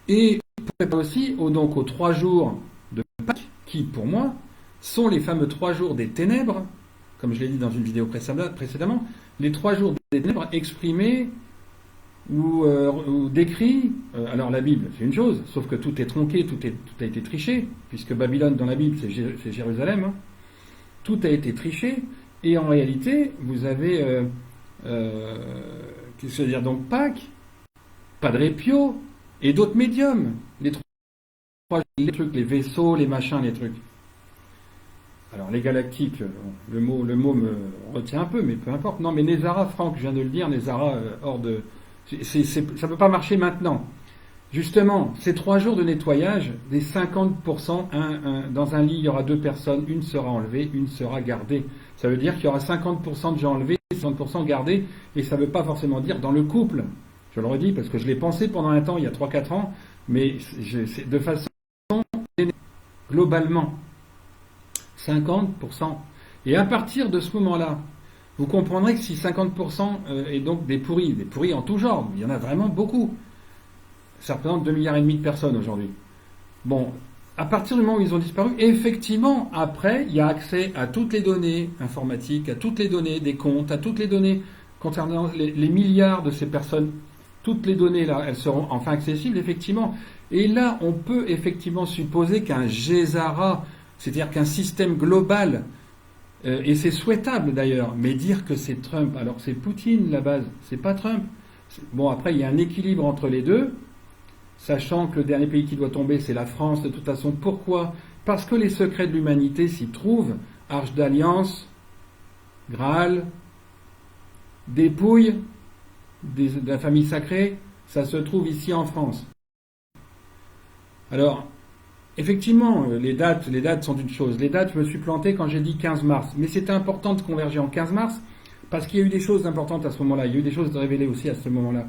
Et aussi, aux 3 jours de Pâques, qui, pour moi, sont les fameux 3 jours des ténèbres, comme je l'ai dit dans une vidéo précédemment, les 3 jours des ténèbres exprimés ou décrits. Alors la Bible, c'est une chose, sauf que tout est tronqué, tout a été triché, puisque Babylone dans la Bible, c'est Jérusalem. Hein. Tout a été triché, et en réalité, vous avez, qu'est-ce que je veux dire, donc Pâques, Padre Pio, et d'autres médiums. Les les trucs, les vaisseaux, les machins, les trucs. Alors les galactiques, le mot me retient un peu, mais peu importe. Non, mais Nezara, Franck, je viens de le dire, Nezara, hors de... ça peut pas marcher maintenant. Justement, ces 3 jours de nettoyage, des 50%, dans un lit, il y aura 2 personnes, une sera enlevée, une sera gardée. Ça veut dire qu'il y aura 50% de gens enlevés, 50% gardés, et ça ne veut pas forcément dire dans le couple. Je le redis parce que je l'ai pensé pendant un temps, il y a 3-4 ans, mais de façon globalement, 50%. Et à partir de ce moment-là, vous comprendrez que si 50% est donc des pourris en tout genre, il y en a vraiment beaucoup. Ça représente 2,5 milliards de personnes aujourd'hui. Bon, à partir du moment où ils ont disparu, effectivement, après, il y a accès à toutes les données informatiques, à toutes les données des comptes, à toutes les données concernant les milliards de ces personnes. Toutes les données, là, elles seront enfin accessibles, effectivement. Et là, on peut effectivement supposer qu'un GESARA, c'est-à-dire qu'un système global, et c'est souhaitable d'ailleurs, mais dire que c'est Trump, alors c'est Poutine la base, c'est pas Trump. Bon, après, il y a un équilibre entre les deux, sachant que le dernier pays qui doit tomber, c'est la France, de toute façon. Pourquoi? Parce que les secrets de l'humanité s'y trouvent. Arche d'alliance, Graal, dépouille de la famille sacrée, ça se trouve ici en France. Alors, effectivement, les dates sont une chose. Les dates, je me suis planté quand j'ai dit 15 mars. Mais c'était important de converger en 15 mars, parce qu'il y a eu des choses importantes à ce moment-là. Il y a eu des choses révélées aussi à ce moment-là.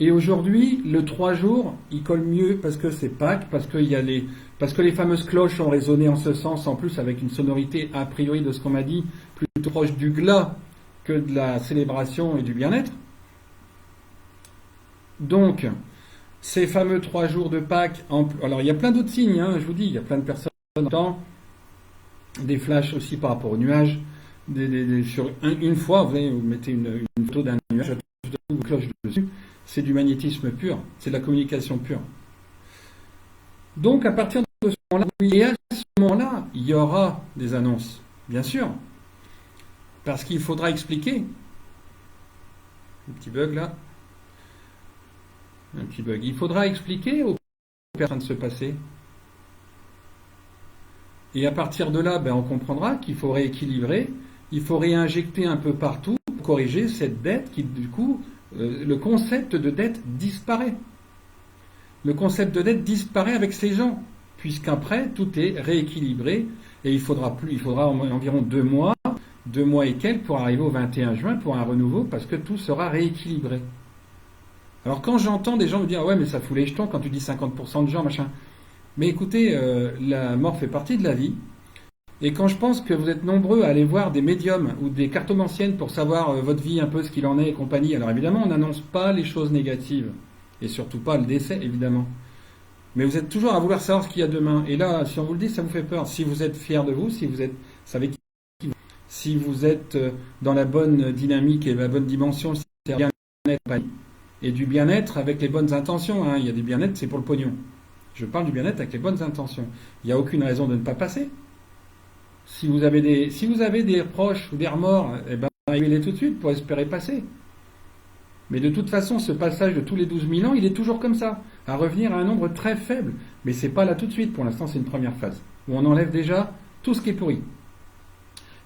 Et aujourd'hui, le 3 jours, il colle mieux parce que c'est Pâques, parce que les fameuses cloches ont résonné en ce sens, en plus avec une sonorité, a priori de ce qu'on m'a dit, plutôt proche du glas que de la célébration et du bien-être. Donc, ces fameux 3 jours de Pâques, alors il y a plein d'autres signes, hein, je vous dis, il y a plein de personnes en temps, des flashs aussi par rapport aux nuages, sur une fois, vous mettez une photo d'un nuage, une cloche dessus. C'est du magnétisme pur, c'est de la communication pure. Donc à partir de ce moment-là, et à ce moment-là, il y aura des annonces, bien sûr, parce qu'il faudra expliquer. Un petit bug là. Un petit bug. Il faudra expliquer aux personnes de se passer. Et à partir de là, on comprendra qu'il faut rééquilibrer, il faut réinjecter un peu partout pour corriger cette dette qui, du coup, le concept de dette disparaît. Le concept de dette disparaît avec ces gens, puisqu'après, tout est rééquilibré et il faudra environ 2 mois et quelques pour arriver au 21 juin pour un renouveau, parce que tout sera rééquilibré. Alors quand j'entends des gens me dire ah ouais mais ça fout les jetons quand tu dis 50% de gens machin, mais écoutez, la mort fait partie de la vie. Et quand je pense que vous êtes nombreux à aller voir des médiums ou des cartomanciennes pour savoir votre vie, un peu ce qu'il en est et compagnie, alors évidemment, on n'annonce pas les choses négatives. Et surtout pas le décès, évidemment. Mais vous êtes toujours à vouloir savoir ce qu'il y a demain. Et là, si on vous le dit, ça vous fait peur. Si vous êtes fier de vous, si vous si vous êtes dans la bonne dynamique et la bonne dimension, c'est-à-dire bien-être et du bien-être avec les bonnes intentions. Hein. Il y a des bien-être, c'est pour le pognon. Je parle du bien-être avec les bonnes intentions. Il n'y a aucune raison de ne pas passer. Si vous avez des proches ou des remords, arrivez-les tout de suite pour espérer passer. Mais de toute façon, ce passage de tous les 12 000 ans, il est toujours comme ça, à revenir à un nombre très faible. Mais c'est pas là tout de suite, pour l'instant c'est une première phase, où on enlève déjà tout ce qui est pourri.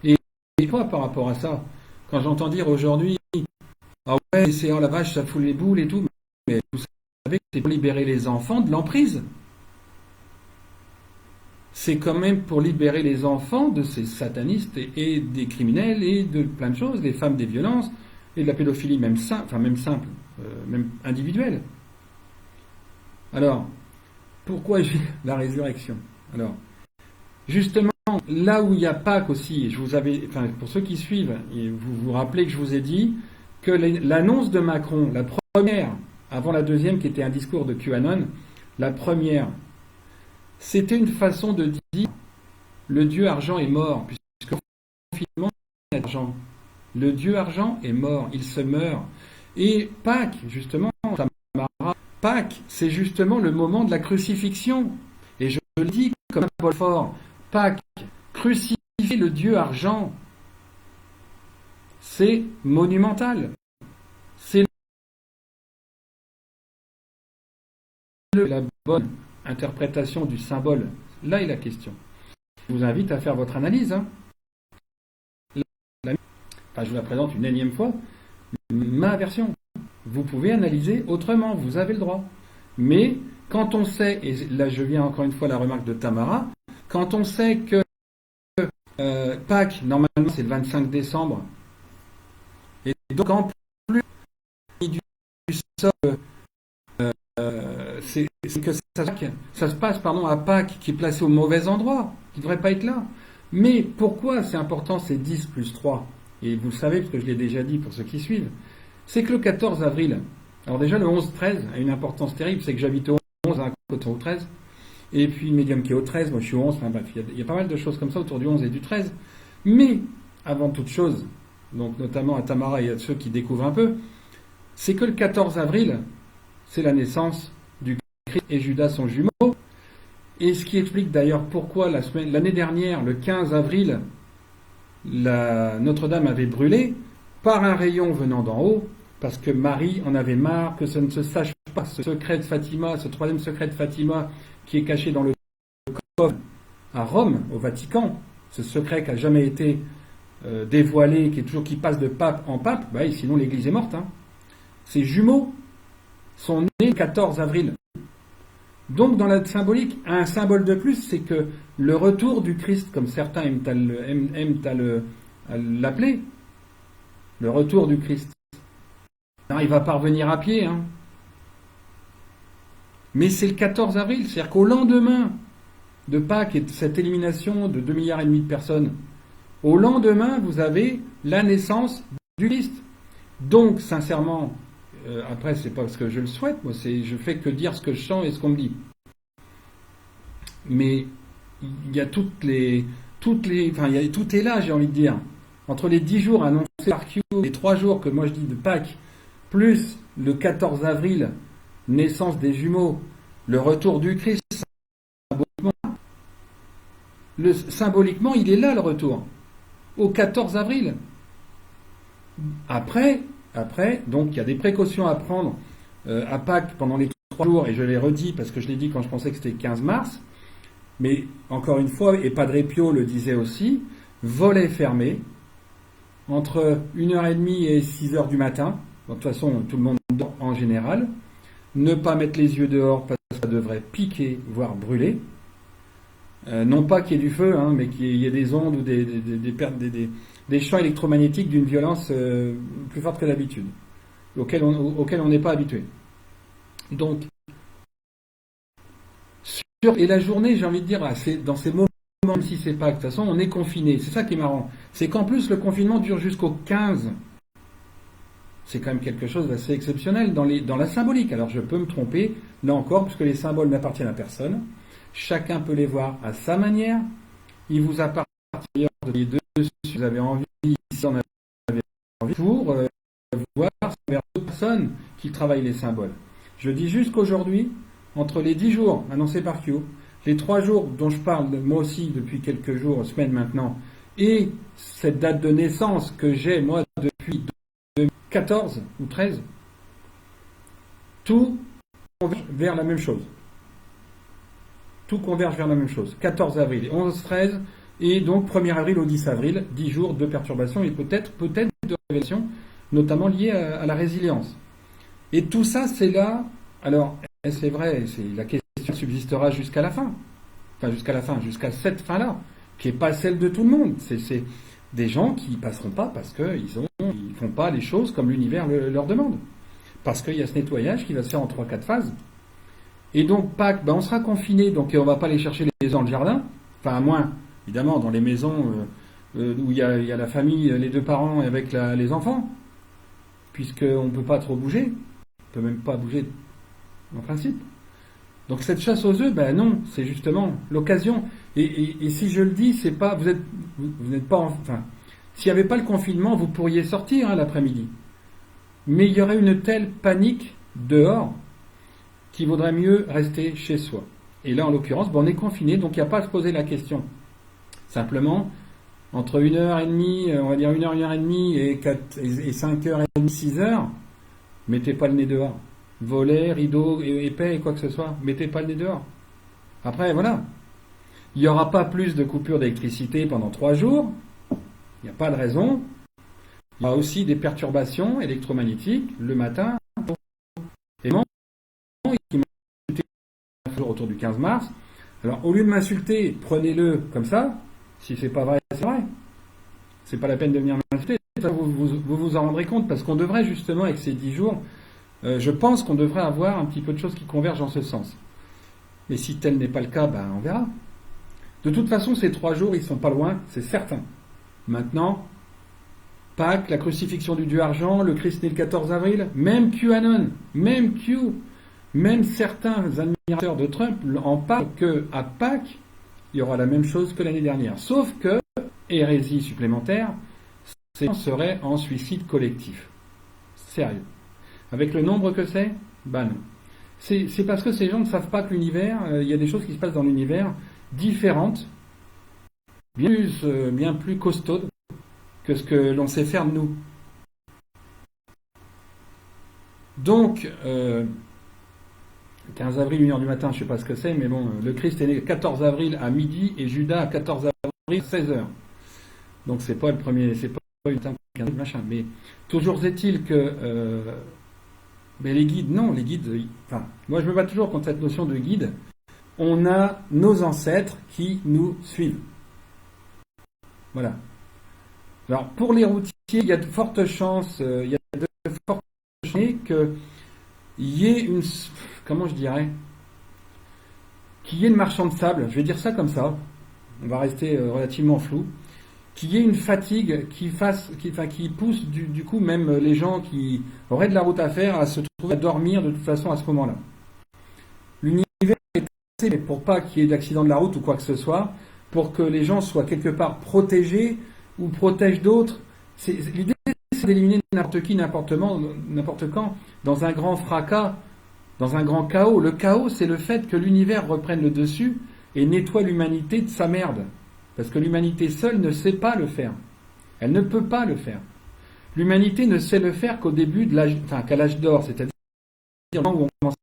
Et quoi par rapport à ça? Quand j'entends dire aujourd'hui, ah ouais, c'est oh la vache, ça fout les boules et tout, mais vous savez que c'est pour libérer les enfants de l'emprise. C'est quand même pour libérer les enfants de ces satanistes et des criminels et de plein de choses, des femmes, des violences et de la pédophilie, même simple, même individuelle. Alors, pourquoi la résurrection? Alors, justement, là où il y a Pâques aussi, pour ceux qui suivent, vous vous rappelez que je vous ai dit que l'annonce de Macron, la première, avant la deuxième qui était un discours de QAnon, la première, c'était une façon de dire le dieu argent est mort, puisque finalement, l'argent. Le dieu argent est mort, il se meurt. Et Pâques, justement, Pâques, c'est justement le moment de la crucifixion. Et je le dis comme un Paul fort, Pâques, crucifier le dieu argent, c'est monumental. C'est la bonne interprétation du symbole, là est la question. Je vous invite à faire votre analyse. Hein. Enfin, je vous la présente une énième fois. Ma version. Vous pouvez analyser autrement, vous avez le droit. Mais quand on sait, et là je viens encore une fois à la remarque de Tamara, quand on sait que Pâques, normalement c'est le 25 décembre, et donc en plus du sort, c'est que ça se passe à Pâques qui est placé au mauvais endroit, qui ne devrait pas être là. Mais pourquoi c'est important, c'est 10 plus 3? Et vous le savez, parce que je l'ai déjà dit pour ceux qui suivent, c'est que le 14 avril, alors déjà le 11-13 a une importance terrible, c'est que j'habite au 11, à côté au 13, et puis Medium qui est au 13, moi je suis au 11, enfin bref, il y a pas mal de choses comme ça autour du 11 et du 13. Mais, avant toute chose, donc notamment à Tamara et à ceux qui découvrent un peu, c'est que le 14 avril, c'est la naissance du Christ et Judas sont jumeaux, et ce qui explique d'ailleurs pourquoi l'année dernière, le 15 avril, Notre-Dame avait brûlé par un rayon venant d'en haut, parce que Marie en avait marre que ça ne se sache pas, ce secret de Fatima, ce troisième secret de Fatima qui est caché dans le coffre à Rome, au Vatican, ce secret qui n'a jamais été dévoilé, qui passe de pape en pape, sinon l'Église est morte. Hein. Ces jumeaux sont nés le 14 avril. Donc dans la symbolique, un symbole de plus, c'est que le retour du Christ, comme certains aiment à l'appeler, le retour du Christ. Non, il ne va pas revenir à pied. Hein. Mais c'est le 14 avril, c'est-à-dire qu'au lendemain de Pâques et de cette élimination de 2,5 milliards de personnes, au lendemain, vous avez la naissance du Christ. Donc, sincèrement, après, c'est pas parce que je le souhaite, moi, je fais que dire ce que je sens et ce qu'on me dit. Mais il y a tout est là, j'ai envie de dire. Entre les 10 jours annoncés par Q, les 3 jours que moi je dis de Pâques, plus le 14 avril, naissance des jumeaux, le retour du Christ, symboliquement, il est là le retour, au 14 avril. Après, donc il y a des précautions à prendre à Pâques pendant les 3 jours, et je l'ai redit parce que je l'ai dit quand je pensais que c'était 15 mars, mais encore une fois, et Padre Pio le disait aussi, volets fermés, entre 1h30 et 6h du matin, de toute façon tout le monde dort en général, ne pas mettre les yeux dehors parce que ça devrait piquer, voire brûler, non pas qu'il y ait du feu, hein, mais qu'il y ait des ondes ou des champs électromagnétiques d'une violence plus forte que d'habitude, auquel on n'est pas habitué. Donc, et la journée, j'ai envie de dire, dans ces moments, même si c'est pas, de toute façon, on est confiné. C'est ça qui est marrant. C'est qu'en plus, le confinement dure jusqu'au 15. C'est quand même quelque chose d'assez exceptionnel dans la symbolique. Alors, je peux me tromper, là encore, puisque les symboles n'appartiennent à personne. Chacun peut les voir à sa manière. Il vous appartient de les deux si vous avez envie, si on avait envie, pour voir vers d'autres personnes qui travaillent les symboles. Je dis juste qu'aujourd'hui, entre les 10 jours annoncés par Q, les 3 jours dont je parle moi aussi depuis quelques jours, semaines maintenant, et cette date de naissance que j'ai moi depuis 2014 ou 13, tout converge vers la même chose. Tout converge vers la même chose. 14 avril, 11, 13, et donc 1er avril au 10 avril, 10 jours de perturbations et peut-être de révélations, notamment liées à la résilience. Et tout ça, c'est là. Alors, c'est vrai, la question subsistera jusqu'à la fin. Enfin, jusqu'à cette fin-là, qui n'est pas celle de tout le monde. C'est des gens qui ne passeront pas parce qu'ils ne font pas les choses comme l'univers leur demande. Parce qu'il y a ce nettoyage qui va se faire en 3-4 phases. Et donc, Pâques, on sera confinés, donc on ne va pas aller chercher les dans le jardin. Enfin, à moins, évidemment, dans les maisons où il y a la famille, les 2 parents avec les enfants. Puisqu'on ne peut pas trop bouger. On ne peut même pas bouger en principe. Donc cette chasse aux œufs, non, c'est justement l'occasion. Et si je le dis, c'est pas, vous n'êtes pas, enfin, s'il n'y avait pas le confinement, vous pourriez sortir l'après-midi. Mais il y aurait une telle panique dehors qu'il vaudrait mieux rester chez soi. Et là, en l'occurrence, on est confiné, donc il n'y a pas à se poser la question. Simplement, entre 1h30, on va dire 1h30 et 5h30, 6h, mettez pas le nez dehors. Volet, rideau, épais et quoi que ce soit, mettez pas le nez dehors. Après, voilà. Il n'y aura pas plus de coupures d'électricité pendant 3 jours. Il n'y a pas de raison. Il y aura aussi des perturbations électromagnétiques le matin. Et non, qui m'a insulté autour du 15 mars. Alors, au lieu de m'insulter, prenez-le comme ça. Si c'est pas vrai, c'est vrai. C'est pas la peine de venir m'insulter. Vous en rendrez compte parce qu'on devrait justement, avec ces 10 jours, je pense qu'on devrait avoir un petit peu de choses qui convergent en ce sens. Mais si tel n'est pas le cas, ben, on verra. De toute façon, ces 3 jours, ils sont pas loin, c'est certain. Maintenant, Pâques, la crucifixion du dieu argent, le Christ né le 14 avril, même QAnon, même Q, même certains admirateurs de Trump en parlent qu'à Pâques, il y aura la même chose que l'année dernière. Sauf que, hérésie supplémentaire, ces gens seraient en suicide collectif. Sérieux. Avec le nombre que c'est, ben non. C'est parce que ces gens ne savent pas que l'univers, il y a des choses qui se passent dans l'univers différentes, bien plus costaudes que ce que l'on sait faire de nous. Donc, 15 avril, 1h du matin, je ne sais pas ce que c'est, mais bon, le Christ est né le 14 avril à midi et Judas à 14 avril à 16h. Donc c'est pas le premier, c'est pas une machin. Mais toujours est-il que mais les guides, non, les guides, enfin, moi je me bats toujours contre cette notion de guide. On a nos ancêtres qui nous suivent. Voilà. Alors pour les routiers, il y a de fortes chances, qu'il y ait une, comment je dirais, qu'il y ait le marchand de sable, je vais dire ça comme ça, on va rester relativement flou, qu'il y ait une fatigue qui pousse du coup même les gens qui auraient de la route à faire à se trouver à dormir de toute façon à ce moment-là. L'univers est assez, mais pour pas qu'il y ait d'accident de la route ou quoi que ce soit, pour que les gens soient quelque part protégés ou protègent d'autres. L'idée, c'est d'éliminer n'importe qui, n'importe quand, dans un grand fracas, dans un grand chaos. Le chaos, c'est le fait que l'univers reprenne le dessus et nettoie l'humanité de sa merde. Parce que l'humanité seule ne sait pas le faire. Elle ne peut pas le faire. L'humanité ne sait le faire qu'au début de l'âge, enfin qu'à l'âge d'or, c'est-à-dire où on commence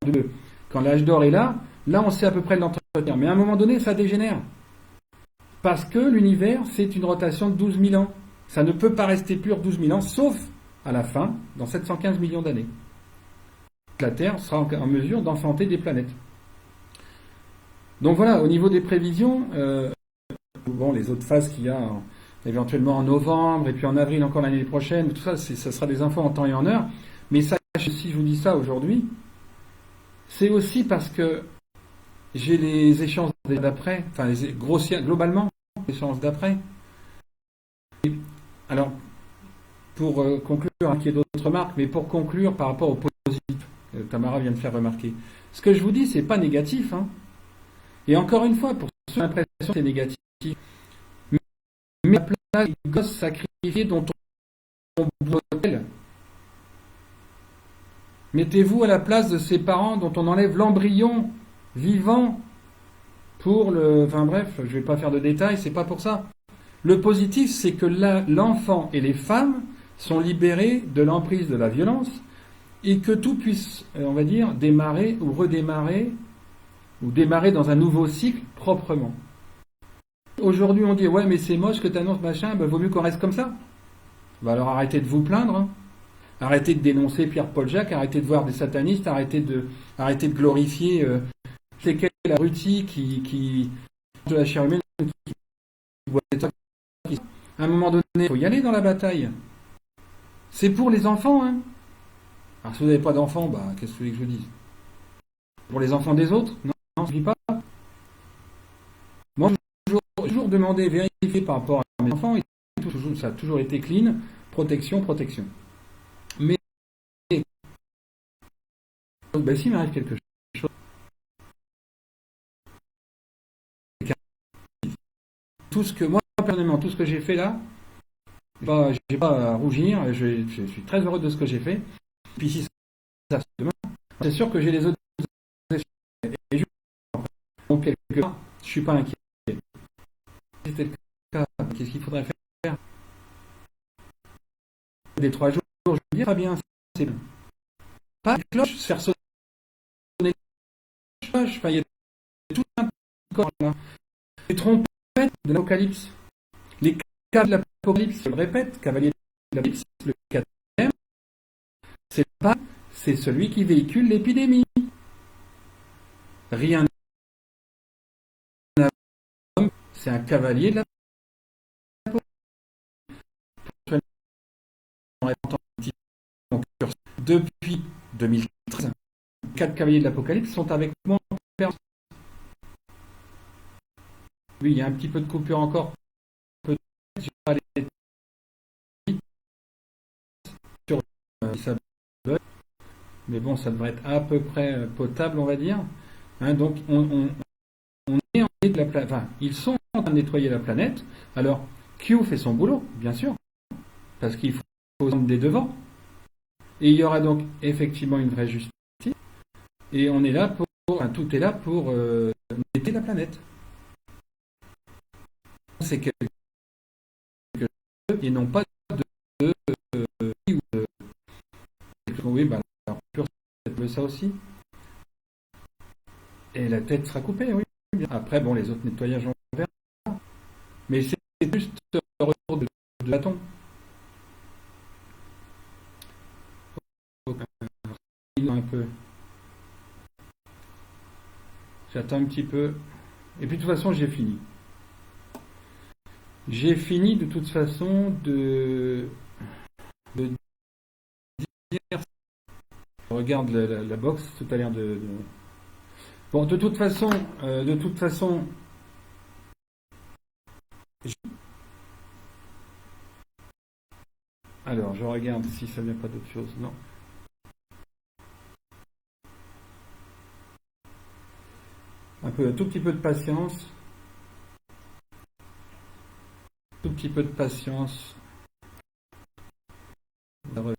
quand l'âge d'or est là on sait à peu près l'entretenir. Mais à un moment donné, ça dégénère. Parce que l'univers, c'est une rotation de 12 000 ans. Ça ne peut pas rester pur 12 000 ans, sauf à la fin, dans 715 millions d'années. La Terre sera en mesure d'enfanter des planètes. Donc voilà, au niveau des prévisions, bon, les autres phases qu'il y a éventuellement en novembre et puis en avril encore l'année prochaine, tout ça, ça sera des infos en temps et en heure. Mais sachez, si je vous dis ça aujourd'hui, c'est aussi parce que j'ai les échéances d'après, enfin globalement, les échéances d'après. Alors, pour conclure, qu'il y ait d'autres remarques, mais pour conclure par rapport au positif, Tamara vient de faire remarquer. Ce que je vous dis, c'est pas négatif, hein. Et encore une fois, pour ceux qui ont l'impression que c'est négatif, mais à la place des gosses sacrifiés dont on brûle. Mettez-vous à la place de ces parents dont on enlève l'embryon vivant pour le... Enfin bref, je ne vais pas faire de détails, c'est pas pour ça. Le positif, c'est que l'enfant et les femmes sont libérés de l'emprise de la violence et que tout puisse, on va dire, démarrer ou redémarrer ou démarrer dans un nouveau cycle proprement. Aujourd'hui, on dit, ouais, mais c'est moche que tu annonces machin, vaut mieux qu'on reste comme ça. Bah alors arrêtez de vous plaindre, hein. Arrêtez de dénoncer Pierre-Paul Jacques, arrêtez de voir des satanistes, arrêtez de glorifier c'est quel abruti qui de la chair humaine, qui voit des trucs. À un moment donné, il faut y aller dans la bataille. C'est pour les enfants, hein. Alors si vous n'avez pas d'enfants, bah qu'est-ce que vous voulez que je vous dise? Pour les enfants des autres? Non, je ne dis pas. Moi, j'ai toujours demandé, vérifier par rapport à mes enfants, et ça a toujours été clean, protection. Mais ben, s'il m'arrive quelque chose, tout ce que moi personnellement, tout ce que j'ai fait là, j'ai pas à rougir, je suis très heureux de ce que j'ai fait. Puis si ça se demain, c'est sûr que j'ai les autres et donc quelque part, je suis pas inquiet. Si c'était le cas, qu'est-ce qu'il faudrait faire? Des 3 jours, je veux dire, très bien, c'est pas de cloche, se faire sonner de cloche, enfin, il y a tout un encore là. Les trompettes de l'Apocalypse. Les cavaliers de l'Apocalypse, je le répète, cavalier de l'Apocalypse, le quatrième, c'est celui qui véhicule l'épidémie. Rien n'a, c'est un cavalier de l'Apocalypse. Depuis 2013, 4 cavaliers de l'Apocalypse sont avec moi en permanence. Oui, il y a un petit peu de coupure encore. Peut-être je vais aller vite sur ça bug. Mais bon, ça devrait être à peu près potable, on va dire. Hein, donc, on est en train de la planète. Enfin, ils sont en train de nettoyer la planète. Alors, Q fait son boulot, bien sûr, parce qu'il faut des devants. Et il y aura donc effectivement une vraie justice. Et on est là pour, enfin, tout est là pour nettoyer la planète. C'est quelque chose et non pas de oui, bah, alors, pur, ça aussi. Et la tête sera coupée, oui. Après, bon, les autres nettoyages, on verra. Mais c'est juste le retour de bâton. Un peu. J'attends un petit peu. Et puis de toute façon, j'ai fini. J'ai fini de toute façon de dire. Je regarde la box, tout à l'heure de. Bon, de toute façon, alors, je regarde si ça vient pas d'autre chose. Non. Un tout petit peu de patience. Tout petit peu de patience. Ça revient.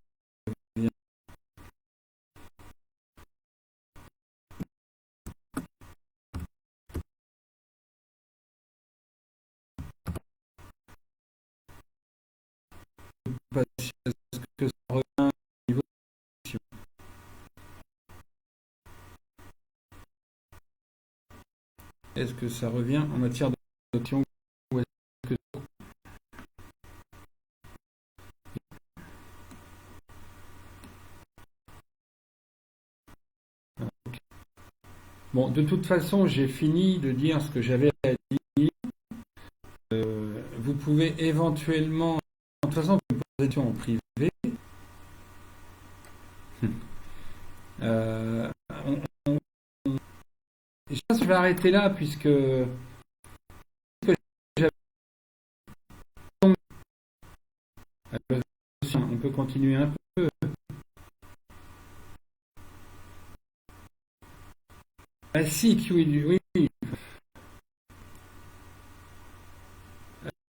Est-ce que ça revient au niveau de l'option? Est-ce que ça revient en matière d'option ou est-ce que... Bon, de toute façon, j'ai fini de dire ce que j'avais à dire. Vous pouvez éventuellement, de toute façon, vous pouvez poser des questions en privé. Euh, on- je pense que je vais arrêter là puisque on peut continuer un peu. Ah si, oui.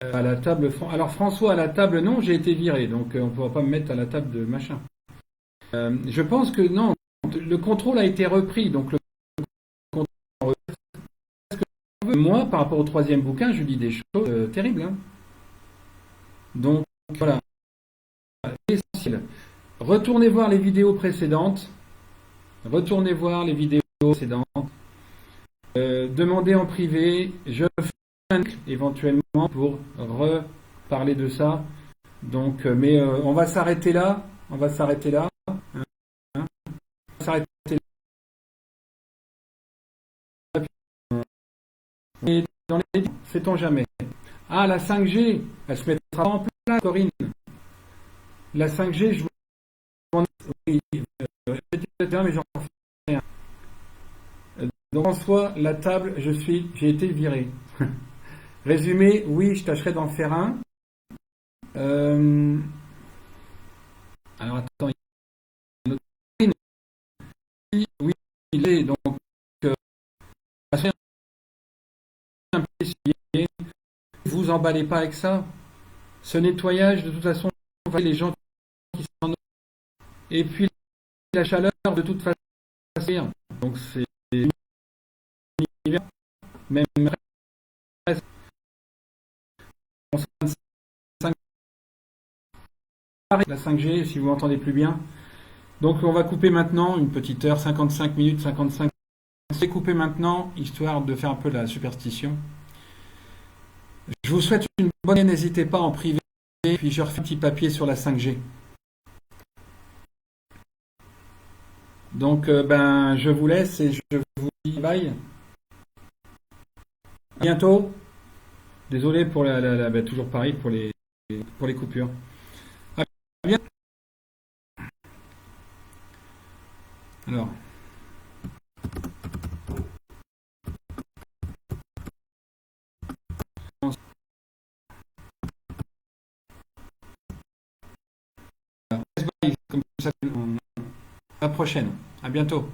À la table. Alors François, à la table, non, j'ai été viré, donc on ne pourra pas me mettre à la table de machin. Je pense que non, le contrôle a été repris, donc le contrôle. Moi, par rapport au troisième bouquin, je dis des choses terribles. Hein. Donc voilà, essentiel. Retournez voir les vidéos précédentes. Retournez voir les vidéos précédentes. Demandez en privé. Je fais un éventuellement pour reparler de ça. Donc, mais on va s'arrêter là. On va s'arrêter là. Hein, on va s'arrêter là. Et dans les sait-on jamais. Ah, la 5G, elle se mettra en place, Corinne. La 5G, je vous demande. Oui, mais j'en fais rien. Donc, François, la table, j'ai été viré. Résumé, oui, je tâcherai d'en faire un. Alors, attends, il y a une autre. Oui, il est donc. Un peu essuyé. Vous emballez pas avec ça. Ce nettoyage, de toute façon, les gens qui s'en occupent. Et puis, la chaleur, de toute façon, donc c'est même presque 5, la 5G, si vous m'entendez plus bien. Donc on va couper maintenant une petite heure, 55 minutes, 55 vais couper maintenant, histoire de faire un peu la superstition. Je vous souhaite une bonne année, n'hésitez pas en privé, puis je refais un petit papier sur la 5G. Donc, ben, je vous laisse et je vous dis bye. À bientôt. Désolé pour ben, toujours pareil pour les coupures. À bientôt. Alors. Comme ça, à la prochaine. À bientôt.